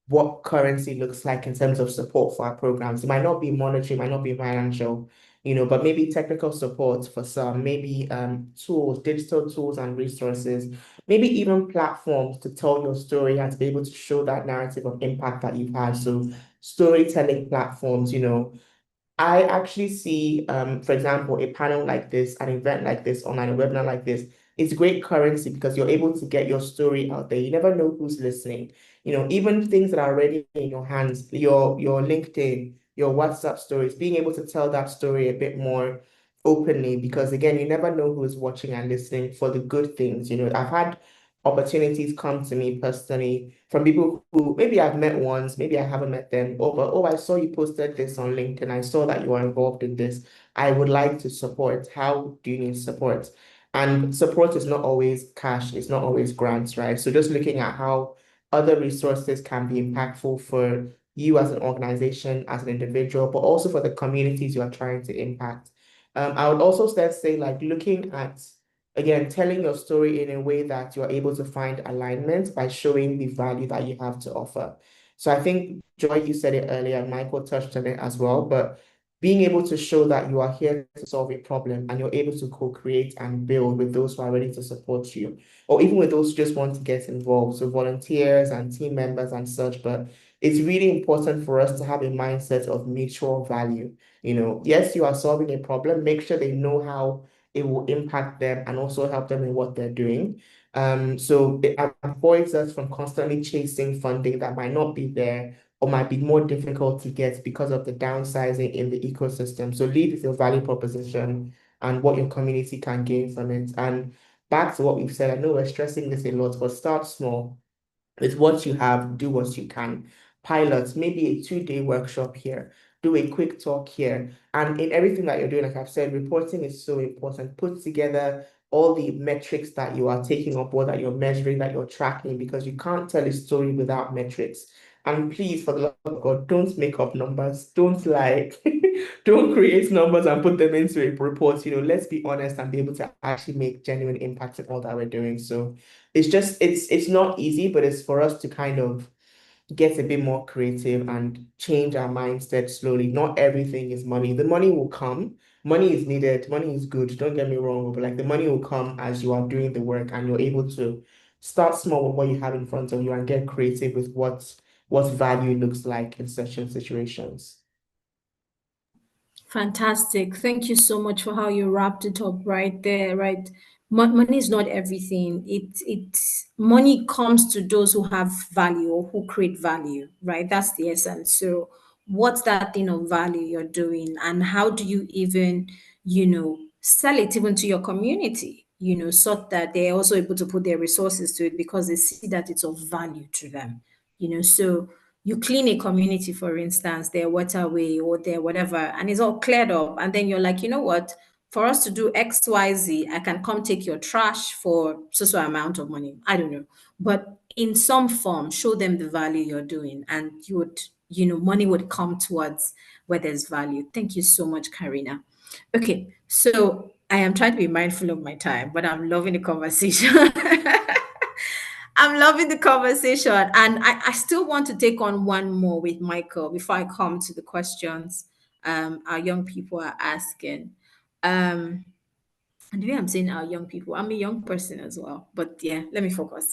B: what currency looks like in terms of support for our programs. It might not be monetary, it might not be financial, but maybe technical support for some, maybe tools, digital tools and resources, maybe even platforms to tell your story and to be able to show that narrative of impact that you've had. So storytelling platforms, I actually see, for example, a panel like this, an event like this, online, a webinar like this, it's great currency because you're able to get your story out there. You never know who's listening. Even things that are already in your hands, your LinkedIn, your WhatsApp stories, being able to tell that story a bit more openly, because again, you never know who's watching and listening for the good things. I've had opportunities come to me personally from people who maybe I've met once, maybe I haven't met them. But I saw you posted this on LinkedIn. I saw that you are involved in this. I would like to support. How do you need support? And support is not always cash, it's not always grants, right? So just looking at how other resources can be impactful for you as an organization, as an individual, but also for the communities you are trying to impact. I would also start say like looking at, again, telling your story in a way that you're able to find alignment by showing the value that you have to offer. So I think, Joy, you said it earlier, and Michael touched on it as well, but being able to show that you are here to solve a problem and you're able to co-create and build with those who are ready to support you, or even with those who just want to get involved, so volunteers and team members and such. But it's really important for us to have a mindset of mutual value. Yes, you are solving a problem, make sure they know how it will impact them and also help them in what they're doing. So it avoids us from constantly chasing funding that might not be there or might be more difficult to get because of the downsizing in the ecosystem. So lead with your value proposition and what your community can gain from it. And back to what we've said, I know we're stressing this a lot, but start small. With what you have, do what you can. Pilot, maybe a 2-day workshop here, do a quick talk here. And in everything that you're doing, like I've said, reporting is so important. Put together all the metrics that you are taking on board, that you're measuring, that you're tracking, because you can't tell a story without metrics. And please, for the love of God, don't make up numbers. Don't lie. don't create numbers and put them into a report. Let's be honest and be able to actually make genuine impact in all that we're doing. So it's not easy, but it's for us to kind of get a bit more creative and change our mindset slowly. Not everything is money. The money will come. Money is needed. Money is good. Don't get me wrong, but like the money will come as you are doing the work and you're able to start small with what you have in front of you and get creative with what value looks like in certain situations.
A: Fantastic. Thank you so much for how you wrapped it up right there, right? Money is not everything. Money comes to those who have value or who create value, right? That's the essence. So what's that thing of value you're doing and how do you even, sell it even to your community, so that they're also able to put their resources to it because they see that it's of value to them, so you clean a community, for instance, their waterway or their whatever, and it's all cleared up. And then you're like, you know what? For us to do XYZ, I can come take your trash for so amount of money. I don't know. But in some form, show them the value you're doing, and you would, money would come towards where there's value. Thank you so much, Karina. Okay, so I am trying to be mindful of my time, but I'm loving the conversation. I'm loving the conversation. And I still want to take on one more with Michael before I come to the questions our young people are asking. And the way I'm saying our young people, I'm a young person as well. But yeah, let me focus.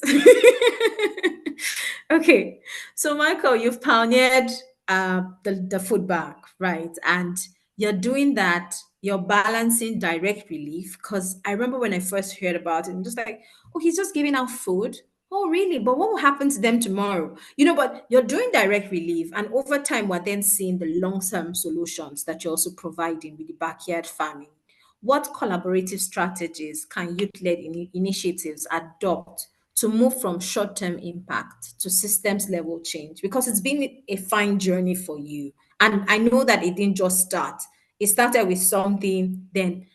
A: Okay. So Michael, you've pioneered the food bank, right? And you're doing that, you're balancing direct relief. Because I remember when I first heard about it, I'm just like, oh, he's just giving out food. Oh, really? But what will happen to them tomorrow? But you're doing direct relief, and over time, we're then seeing the long-term solutions that you're also providing with the backyard farming. What collaborative strategies can youth-led initiatives adopt to move from short-term impact to systems level change? Because it's been a fine journey for you. And I know that it didn't just start. It started with something, then,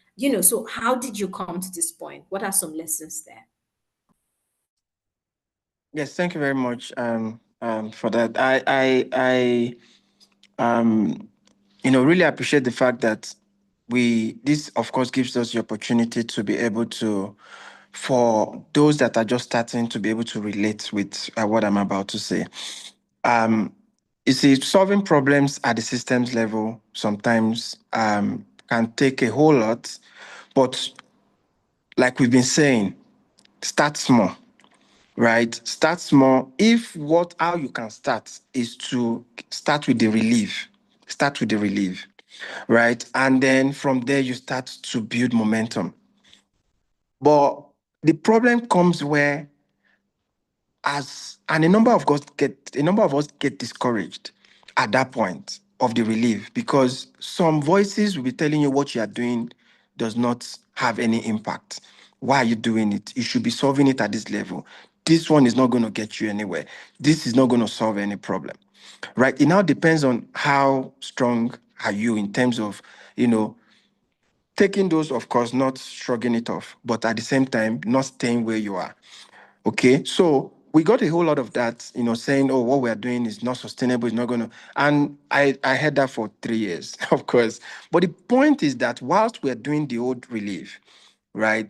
A: so how did you come to this point? What are some lessons there?
C: Yes, thank you very much for that. I really appreciate the fact that this of course gives us the opportunity to be able to, for those that are just starting, to be able to relate with what I'm about to say. You see, solving problems at the systems level sometimes can take a whole lot, but like we've been saying, start small. Right? Start small. How you can start is to start with the relief. Start with the relief, right? And then from there, you start to build momentum. But the problem comes where a number of us get discouraged at that point of the relief, because some voices will be telling you what you are doing does not have any impact. Why are you doing it? You should be solving it at this level. This one is not going to get you anywhere. This is not going to solve any problem, right? It now depends on how strong are you in terms of, taking those, of course, not shrugging it off, but at the same time, not staying where you are. Okay, so we got a whole lot of that, saying, oh, what we're doing is not sustainable, it's not going to. And I heard that for 3 years, of course. But the point is that whilst we're doing the old relief, right,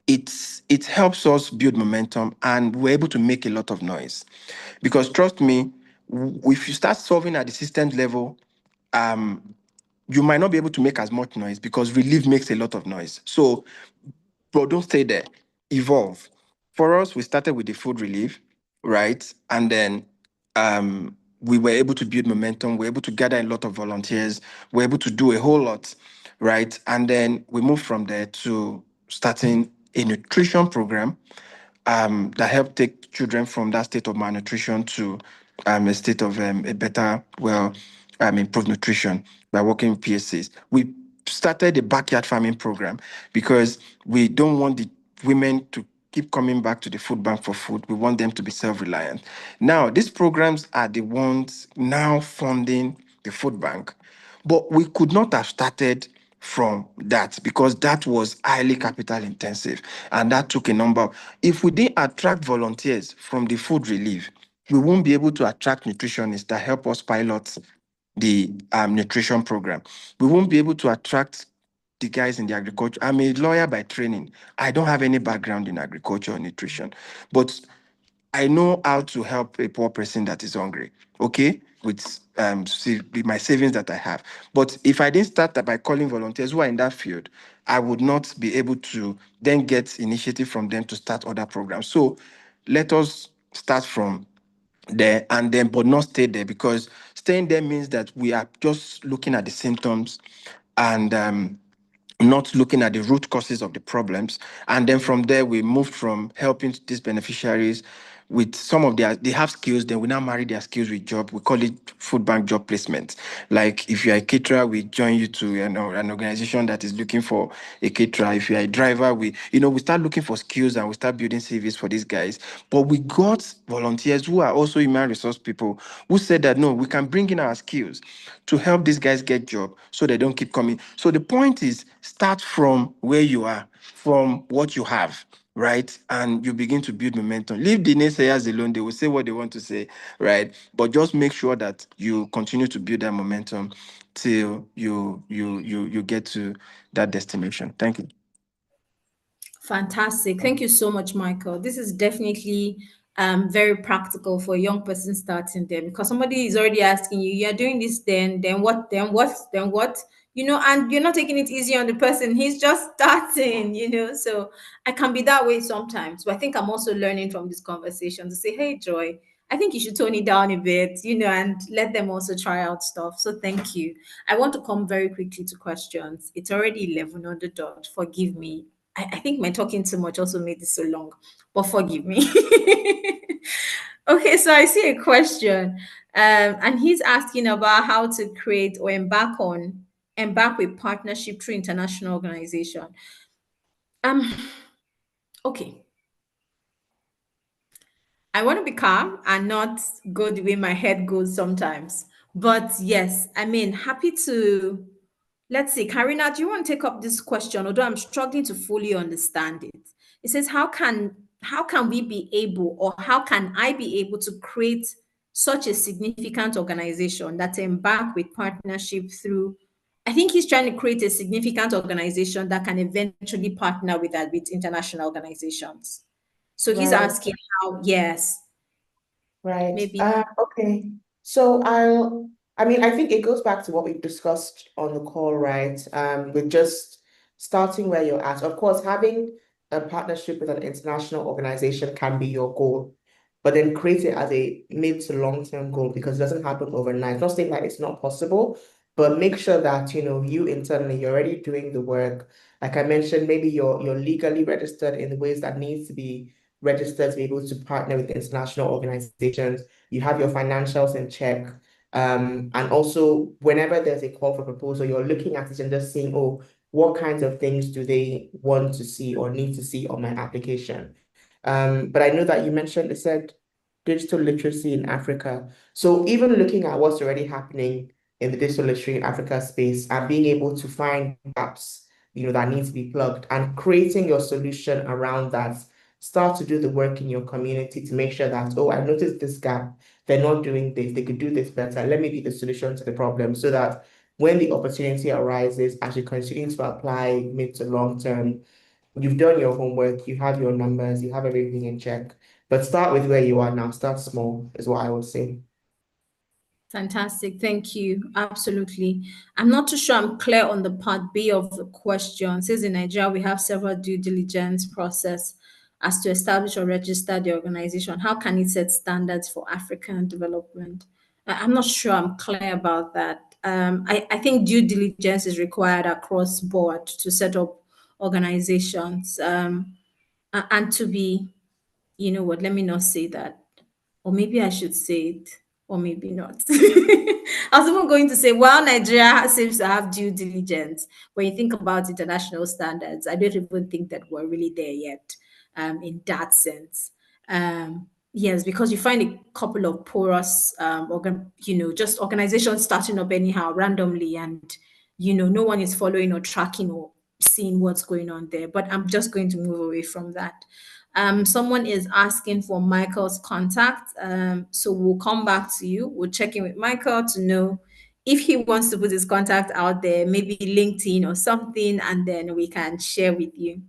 C: it helps us build momentum and we're able to make a lot of noise. Because trust me, if you start solving at the systems level, you might not be able to make as much noise because relief makes a lot of noise. So, bro, don't stay there. Evolve. For us, we started with the food relief, right? And then we were able to build momentum. We were able to gather a lot of volunteers. We were able to do a whole lot, right? And then we moved from there to starting a nutrition program that helped take children from that state of malnutrition to a state of a better, improved nutrition by working with PSCs. We started a backyard farming program because we don't want the women to keep coming back to the food bank for food. We want them to be self-reliant. Now, these programs are the ones now funding the food bank. But we could not have started from that because that was highly capital intensive and that took a number. If we didn't attract volunteers from the food relief, we won't be able to attract nutritionists that help us pilot the nutrition program. We won't be able to attract the guys in the agriculture. I'm a lawyer by training. I don't have any background in agriculture or nutrition, but I know how to help a poor person that is hungry, okay, with my savings that I have. But if I didn't start that by calling volunteers who are in that field, I would not be able to then get initiative from them to start other programs. So let us start from there and then, but not stay there, because staying there means that we are just looking at the symptoms and not looking at the root causes of the problems. And then from there, we moved from helping these beneficiaries with some of they have skills, then we now marry their skills with job. We call it food bank job placement. Like if you're a caterer, we join you to an organization that is looking for a caterer. If you're a driver, we start looking for skills and we start building CVs for these guys. But we got volunteers who are also human resource people who said that no, we can bring in our skills to help these guys get job so they don't keep coming. So the point is, start from where you are, from what you have, right? And you begin to build momentum. Leave the naysayers alone. They will say what they want to say, right? But just make sure that you continue to build that momentum till you get to that destination. Thank you.
A: Fantastic. Thank you so much, Michael. This is definitely very practical for a young person starting there, because somebody is already asking you, you're doing this, then what, then what, then what? And you're not taking it easy on the person. He's just starting. So I can be that way sometimes. But I think I'm also learning from this conversation to say, hey, Joy, I think you should tone it down a bit, and let them also try out stuff. So thank you. I want to come very quickly to questions. It's already 11 on the dot. Forgive me. I think my talking too much also made this so long, but forgive me. Okay, so I see a question, and he's asking about how to create or embark with partnership through international organization. Um, okay. I want to be calm and not go the way my head goes sometimes. But yes, happy to. Let's see, Karina, do you want to take up this question? Although I'm struggling to fully understand it. It says, how can we be able, or how can I be able to create such a significant organization that embark with partnership through? I think he's trying to create a significant organization that can eventually partner with international organizations. So he's
B: Right.
A: asking how, yes,
B: Right.
A: maybe.
B: Okay. So I think it goes back to what we've discussed on the call, right? With just starting where you're at. Of course, having a partnership with an international organization can be your goal, but then create it as a mid to long-term goal, because it doesn't happen overnight. Not saying that it's not possible, but make sure that, you internally, you're already doing the work. Like I mentioned, maybe you're legally registered in the ways that needs to be registered to be able to partner with international organizations. You have your financials in check. And also, whenever there's a call for proposal, you're looking at it and just saying, oh, what kinds of things do they want to see or need to see on my application? But I know that you mentioned, it said digital literacy in Africa. So even looking at what's already happening in the digital literacy in Africa space and being able to find gaps, that need to be plugged, and creating your solution around that. Start to do the work in your community to make sure that, oh, I noticed this gap. They're not doing this. They could do this better. Let me be the solution to the problem, so that when the opportunity arises, as you continue to apply mid to long term, you've done your homework, you have your numbers, you have everything in check. But start with where you are now. Start small, is what I would say.
A: Fantastic. Thank you. Absolutely. I'm not too sure I'm clear on the part B of the question. It says in Nigeria, we have several due diligence process as to establish or register the organization. How can it set standards for African development? I'm not sure I'm clear about that. I think due diligence is required across board to set up organizations, and to be, you know what, let me not say that. Or maybe I should say it, or maybe not. I was even going to say, well, Nigeria seems to have due diligence. When you think about international standards, I don't even think that we're really there yet, in that sense. Yes, because you find a couple of porous, just organizations starting up anyhow, randomly, and no one is following or tracking or seeing what's going on there. But I'm just going to move away from that. Someone is asking for Michael's contact. So we'll come back to you. We'll check in with Michael to know if he wants to put his contact out there, maybe LinkedIn or something, and then we can share with you.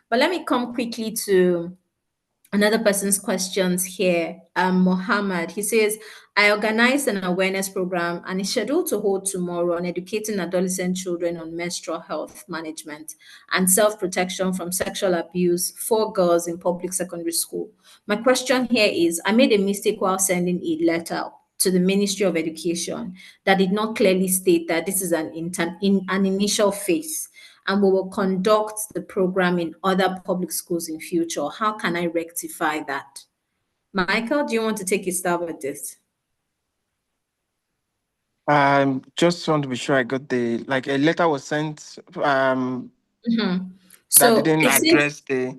A: But let me come quickly to another person's questions here. Mohammed, he says, I organized an awareness program and is scheduled to hold tomorrow on educating adolescent children on menstrual health management and self-protection from sexual abuse for girls in public secondary school. My question here is, I made a mistake while sending a letter to the Ministry of Education that did not clearly state that this is an initial phase and we will conduct the program in other public schools in future. How can I rectify that? Michael, do you want to take a stab at this?
C: Just want to be sure I got the, like, a letter was sent that
A: So
C: didn't
A: it seems,
C: address the.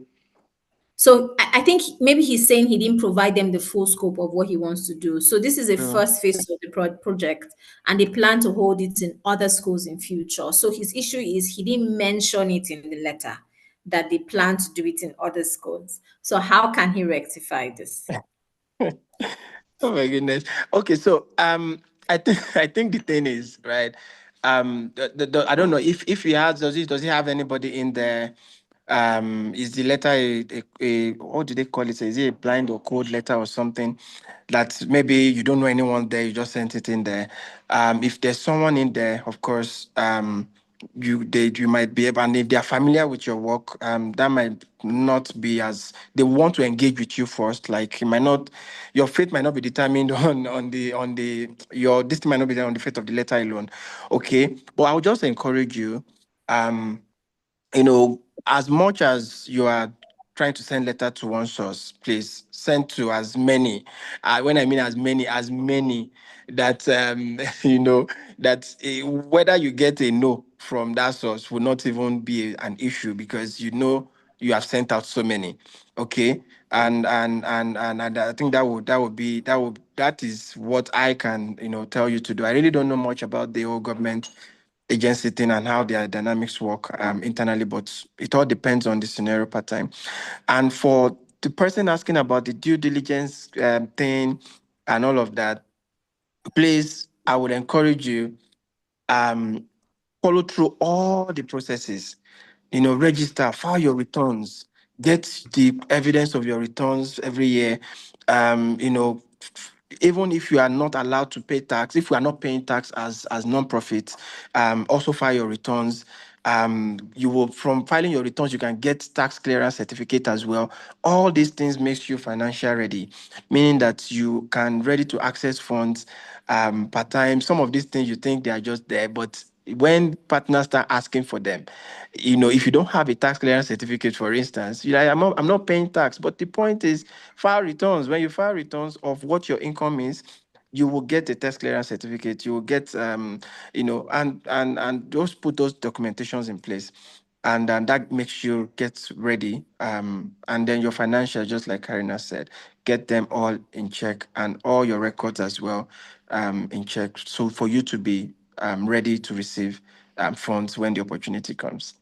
A: so I think maybe he's saying he didn't provide them the full scope of what he wants to do. So this is a first phase of the project, and they plan to hold it in other schools in future. So his issue is he didn't mention it in the letter that they plan to do it in other schools. So how can he rectify this?
C: Oh my goodness. Okay, so I think the thing is, right. I don't know if he has, does he have anybody in there? Is the letter a what do they call it? Is it a blind or code letter or something that maybe you don't know anyone there, you just sent it in there? If there's someone in there, of course, you might be able, and if they're familiar with your work, that might not be as, they want to engage with you first. Like, it might not, your fate might not be determined on the your this might not be on the fate of the letter alone. Okay, but I would just encourage you, um as much as you are trying to send letter to one source, please send to as many. When I mean as many that that whether you get a no from that source will not even be an issue, because you have sent out so many. Okay. And I think that is what I can tell you to do. I really don't know much about the whole government agency thing and how their dynamics work internally, but it all depends on the scenario per time. And for the person asking about the due diligence thing and all of that, please, I would encourage you, um, follow through all the processes. Register, file your returns, get the evidence of your returns every year. Even if you are not allowed to pay tax, if we are not paying tax as non-profit, also file your returns. You will, from filing your returns, you can get tax clearance certificate as well. All these things makes you financial ready, meaning that you can ready to access funds part time. Some of these things you think they are just there, but when partners start asking for them, if you don't have a tax clearance certificate, for instance, you're like, I'm not paying tax. But the point is, file returns. When you file returns of what your income is, you will get a tax clearance certificate. You will get, and just put those documentations in place. And that makes you get ready. And then your financial, just like Karina said, get them all in check, and all your records as well in check. So for you to be ready to receive funds when the opportunity comes.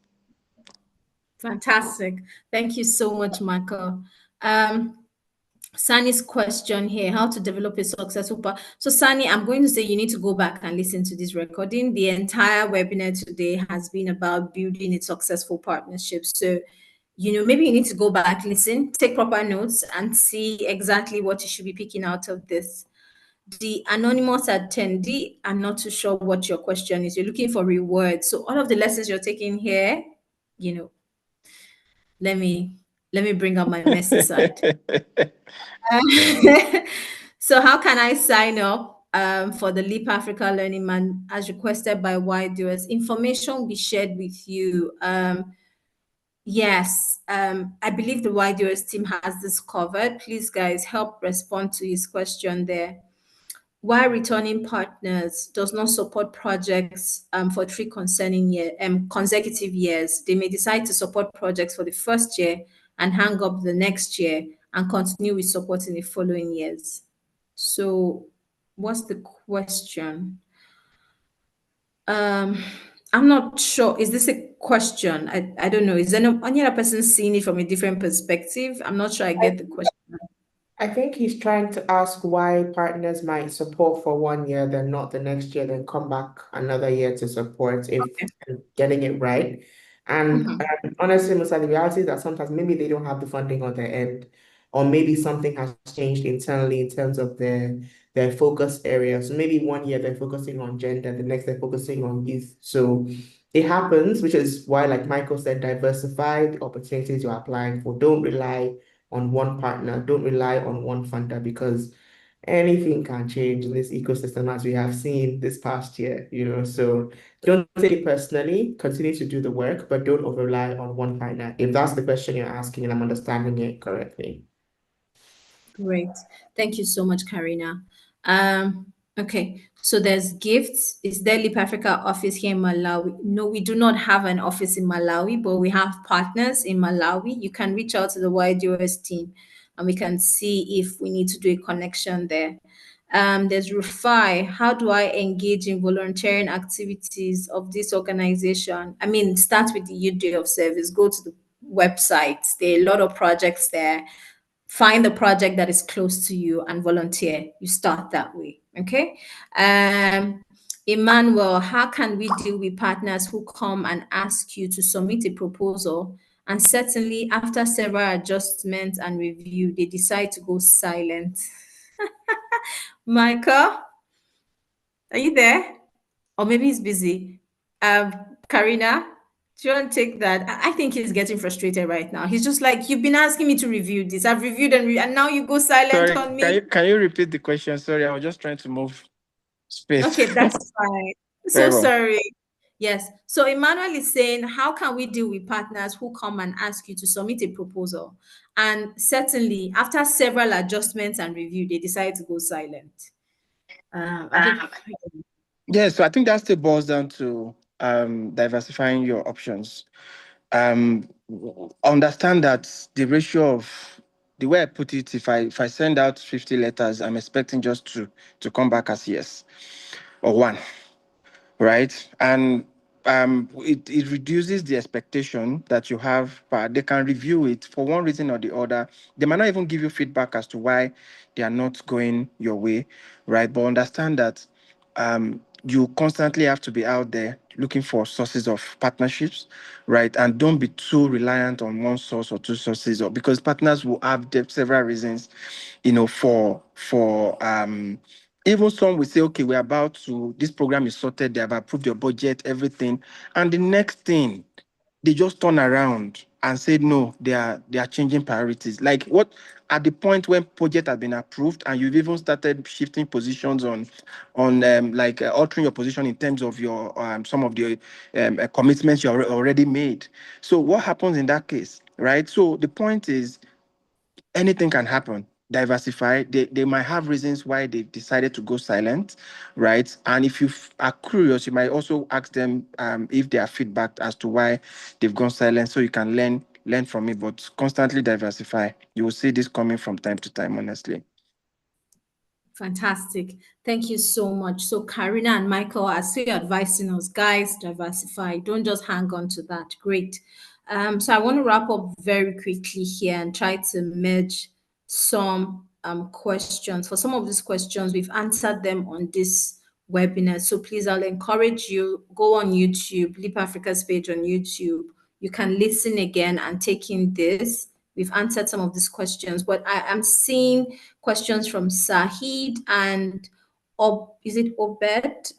A: Fantastic. Thank you so much, Michael. Sani's question here, how to develop a successful So Sani, I'm going to say you need to go back and listen to this recording. The entire webinar today has been about building a successful partnership. So, maybe you need to go back, listen, take proper notes, and see exactly what you should be picking out of this. The anonymous attendee, I'm not too sure what your question is. You're looking for rewards. So all of the lessons you're taking here, let me bring up my messy side. So how can I sign up for the Leap Africa Learning Man as requested by YDOS? Information will be shared with you. Yes, I believe the YDOS team has this covered. Please, guys, help respond to his question there. Why returning partners does not support projects for 3 consecutive years. They may decide to support projects for the first year and hang up the next year and continue with support in the following years. So what's the question? I'm not sure. Is this a question? I don't know. Is any other person seeing it from a different perspective? I'm not sure I get the question.
B: I think he's trying to ask why partners might support for 1 year, then not the next year, then come back another year to support if
A: Okay.
B: I'm getting it right. And
A: Mhm.
B: honestly, Musa, the reality is that sometimes maybe they don't have the funding on their end, or maybe something has changed internally in terms of their focus area. So maybe 1 year they're focusing on gender, the next they're focusing on youth. So it happens, which is why, like Michael said, diversify the opportunities you're applying for. Don't rely on one partner. Don't rely on one funder because anything can change in this ecosystem as we have seen this past year, So don't take it personally, continue to do the work, but don't over rely on one partner. If that's the question you're asking and I'm understanding it correctly.
A: Great. Thank you so much, Karina. Okay, so there's gifts. Is there Leap Africa office here in Malawi? No, we do not have an office in Malawi, but we have partners in Malawi. You can reach out to the YDOS team and we can see if we need to do a connection there. There's Rufai. How do I engage in volunteering activities of this organization? I mean, start with the youth day of service. Go to the website. There are a lot of projects there. Find the project that is close to you and volunteer. You start that way. Okay. Emmanuel, how can we deal with partners who come and ask you to submit a proposal, and certainly after several adjustments and review, they decide to go silent? Michael, are you there? Or maybe he's busy. Karina, do you want to take that? I think he's getting frustrated right now. He's just like, you've been asking me to review this. I've reviewed and now you go silent
C: Sorry,
A: on
C: can
A: me.
C: you repeat the question? Sorry, I was just trying to move space.
A: Okay, that's fine. So
C: Very well.
A: sorry. Yes. So Emmanuel is saying, how can we deal with partners who come and ask you to submit a proposal? And certainly, after several adjustments and review, they decide to go silent. I don't,
C: Yeah, so I think that still boils down to diversifying your options. Understand that the ratio of the way I put it, if I send out 50 letters, I'm expecting just to come back as yes or one, right? And it reduces the expectation that you have, but they can review it for one reason or the other. They might not even give you feedback as to why they are not going your way, right? But understand that you constantly have to be out there looking for sources of partnerships, right? And don't be too reliant on one source or two sources, or because partners will have several reasons, for even some will say, okay, we're about to, this program is sorted, they have approved your budget, everything. And the next thing, they just turn around and say, no, they are changing priorities. Like what, at the point when project has been approved and you've even started shifting positions on altering your position in terms of your some of the commitments you already made. So what happens in that case, right? So the point is, anything can happen. Diversify. They might have reasons why they decided to go silent, right? And if you are curious, you might also ask them if they are feedback as to why they've gone silent, so you can learn from it. But constantly diversify. You will see this coming from time to time. Honestly.
A: fantastic. Thank you so much. So Karina and Michael are still advising us, guys, diversify. Don't just hang on to that. Great. So I want to wrap up very quickly here and try to merge some questions. For some of these questions, we've answered them on this webinar. So please, I'll encourage you, go on YouTube, Leap Africa's page on YouTube. You can listen again and take in this. We've answered some of these questions, but I am seeing questions from Sahid and is it Obed?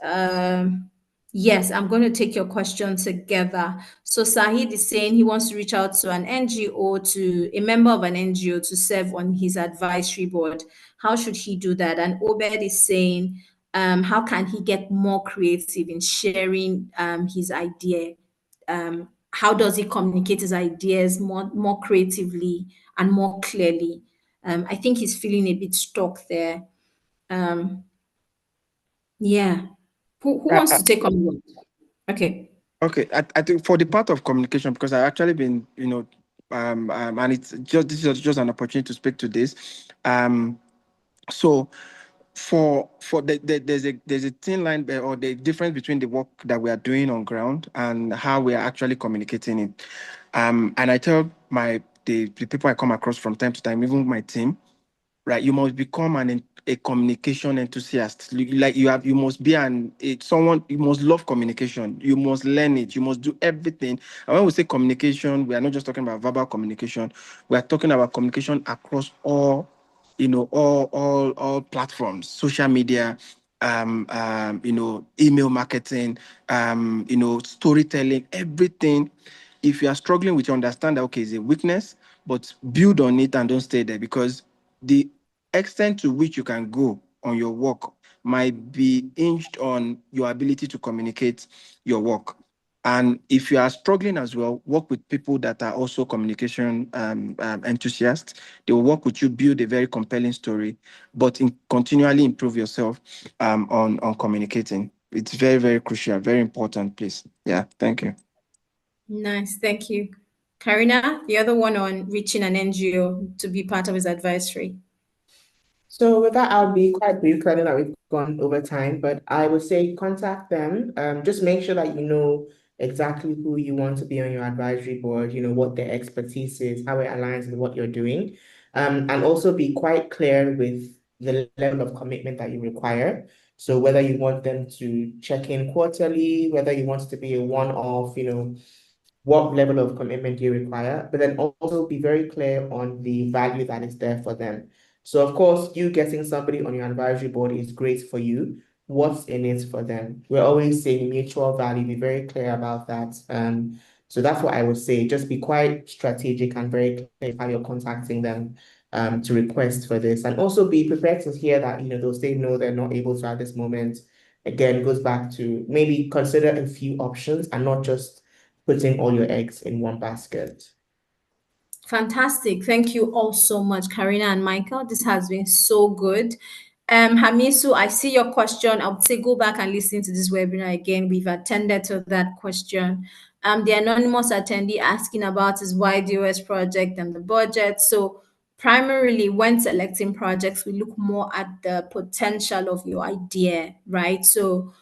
A: Yes, I'm going to take your question together. So Sahid is saying he wants to reach out to an NGO, to a member of an NGO to serve on his advisory board. How should he do that? And Obed is saying, how can he get more creative in sharing his idea? How does he communicate his ideas more creatively and more clearly? I think he's feeling a bit stuck there. Um, yeah. Who
C: Uh,
A: wants
C: uh,
A: to take on what? Okay.
C: okay, I think for the part of communication, because I've actually been, and it's just this is just an opportunity to speak to this. So there's a thin line there, or the difference between the work that we are doing on ground and how we are actually communicating it. And I tell the people I come across from time to time, even my team, right? You must become a communication enthusiast. You must be someone. You must love communication. You must learn it. You must do everything. And when we say communication, we are not just talking about verbal communication. We are talking about communication across all, all platforms, social media, email marketing, storytelling, everything. If you are struggling with, you understand that, okay, it's a weakness, but build on it and don't stay there, because the extent to which you can go on your work might be hinged on your ability to communicate your work. And if you are struggling as well, work with people that are also communication enthusiasts. They will work with you, build a very compelling story, but continually improve yourself on communicating. It's very, very crucial, very important, please. Yeah, thank you.
A: Nice, thank you. Karina, the other one on reaching an NGO to be part of his advisory.
B: So with that, I'll be quite brief, 'cause I know that we've gone over time, but I would say contact them. Just make sure that you know exactly who you want to be on your advisory board, what their expertise is, how it aligns with what you're doing. And also be quite clear with the level of commitment that you require. So whether you want them to check in quarterly, whether you want it to be a one-off, what level of commitment you require, but then also be very clear on the value that is there for them. So of course, you getting somebody on your advisory board is great for you. What's in it for them? We're always saying mutual value, be very clear about that. So that's what I would say. Just be quite strategic and very clear how you're contacting them to request for this. And also be prepared to hear that, they'll say no, they're not able to at this moment. Again, goes back to maybe consider a few options and not just putting all your eggs in one basket.
A: Fantastic. Thank you all so much, Karina and Michael. This has been so good. Hamisu, I see your question. I would say go back and listen to this webinar again. We've attended to that question. The anonymous attendee asking about his YDOS project and the budget. So primarily when selecting projects, we look more at the potential of your idea, right? So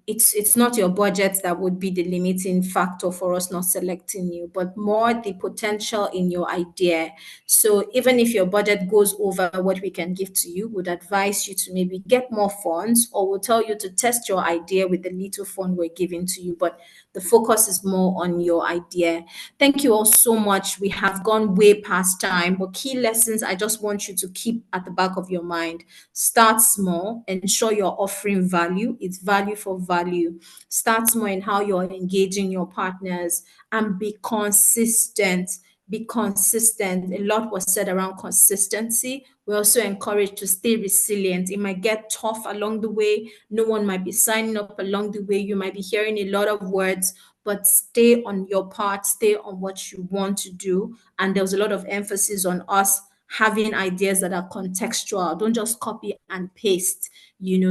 A: it's not your budget that would be the limiting factor for us not selecting you, but more the potential in your idea. So even if your budget goes over what we can give to you, would advise you to maybe get more funds, or we'll tell you to test your idea with the little fund we're giving to you. But the focus is more on your idea. Thank you all so much. We have gone way past time, but key lessons I just want you to keep at the back of your mind. Start small, ensure you're offering value. It's value for value. Start small in how you're engaging your partners, and be consistent. Be consistent. A lot was said around consistency. We're also encouraged to stay resilient. It might get tough along the way. No one might be signing up along the way. You might be hearing a lot of words, but stay on your part, stay on what you want to do. And there was a lot of emphasis on us having ideas that are contextual. Don't just copy and paste,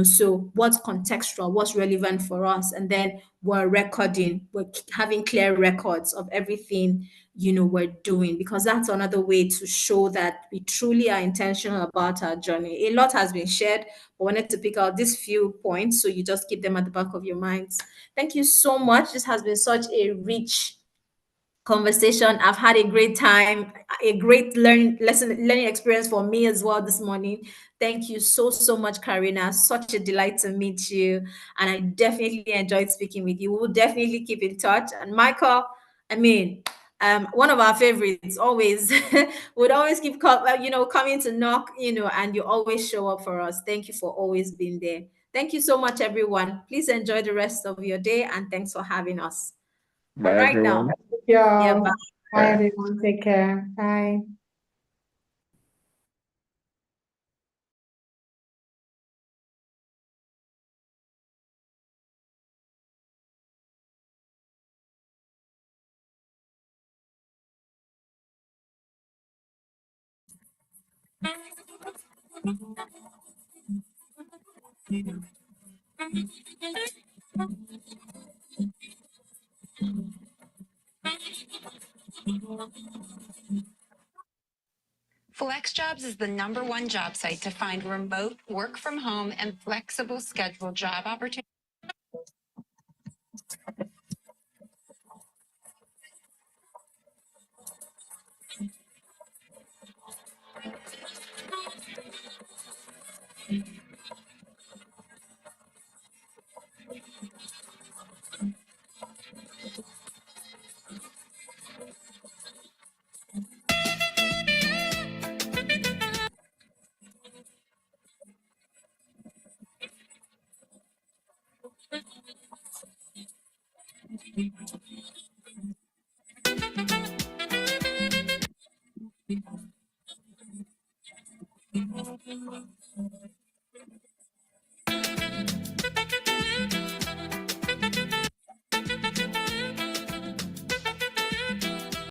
A: So what's contextual, what's relevant for us? And then we're recording, we're having clear records of everything, we're doing, because that's another way to show that we truly are intentional about our journey. A lot has been shared, but wanted to pick out these few points, so you just keep them at the back of your minds. Thank you so much. This has been such a rich conversation. I've had a great time, a great learning experience for me as well this morning. Thank you so much, Karina. Such a delight to meet you, and I definitely enjoyed speaking with you. We'll definitely keep in touch. And Michael, one of our favorites, always would always keep coming to knock, and you always show up for us. Thank you for always being there. Thank you so much, everyone. Please enjoy the rest of your day, and thanks for having us.
C: Bye,
A: Right
C: everyone.
A: now.
B: Yeah.
A: Bye.
B: Bye, everyone. Take care. Bye.
D: FlexJobs is the #1 job site to find remote, work from home, and flexible schedule job opportunities.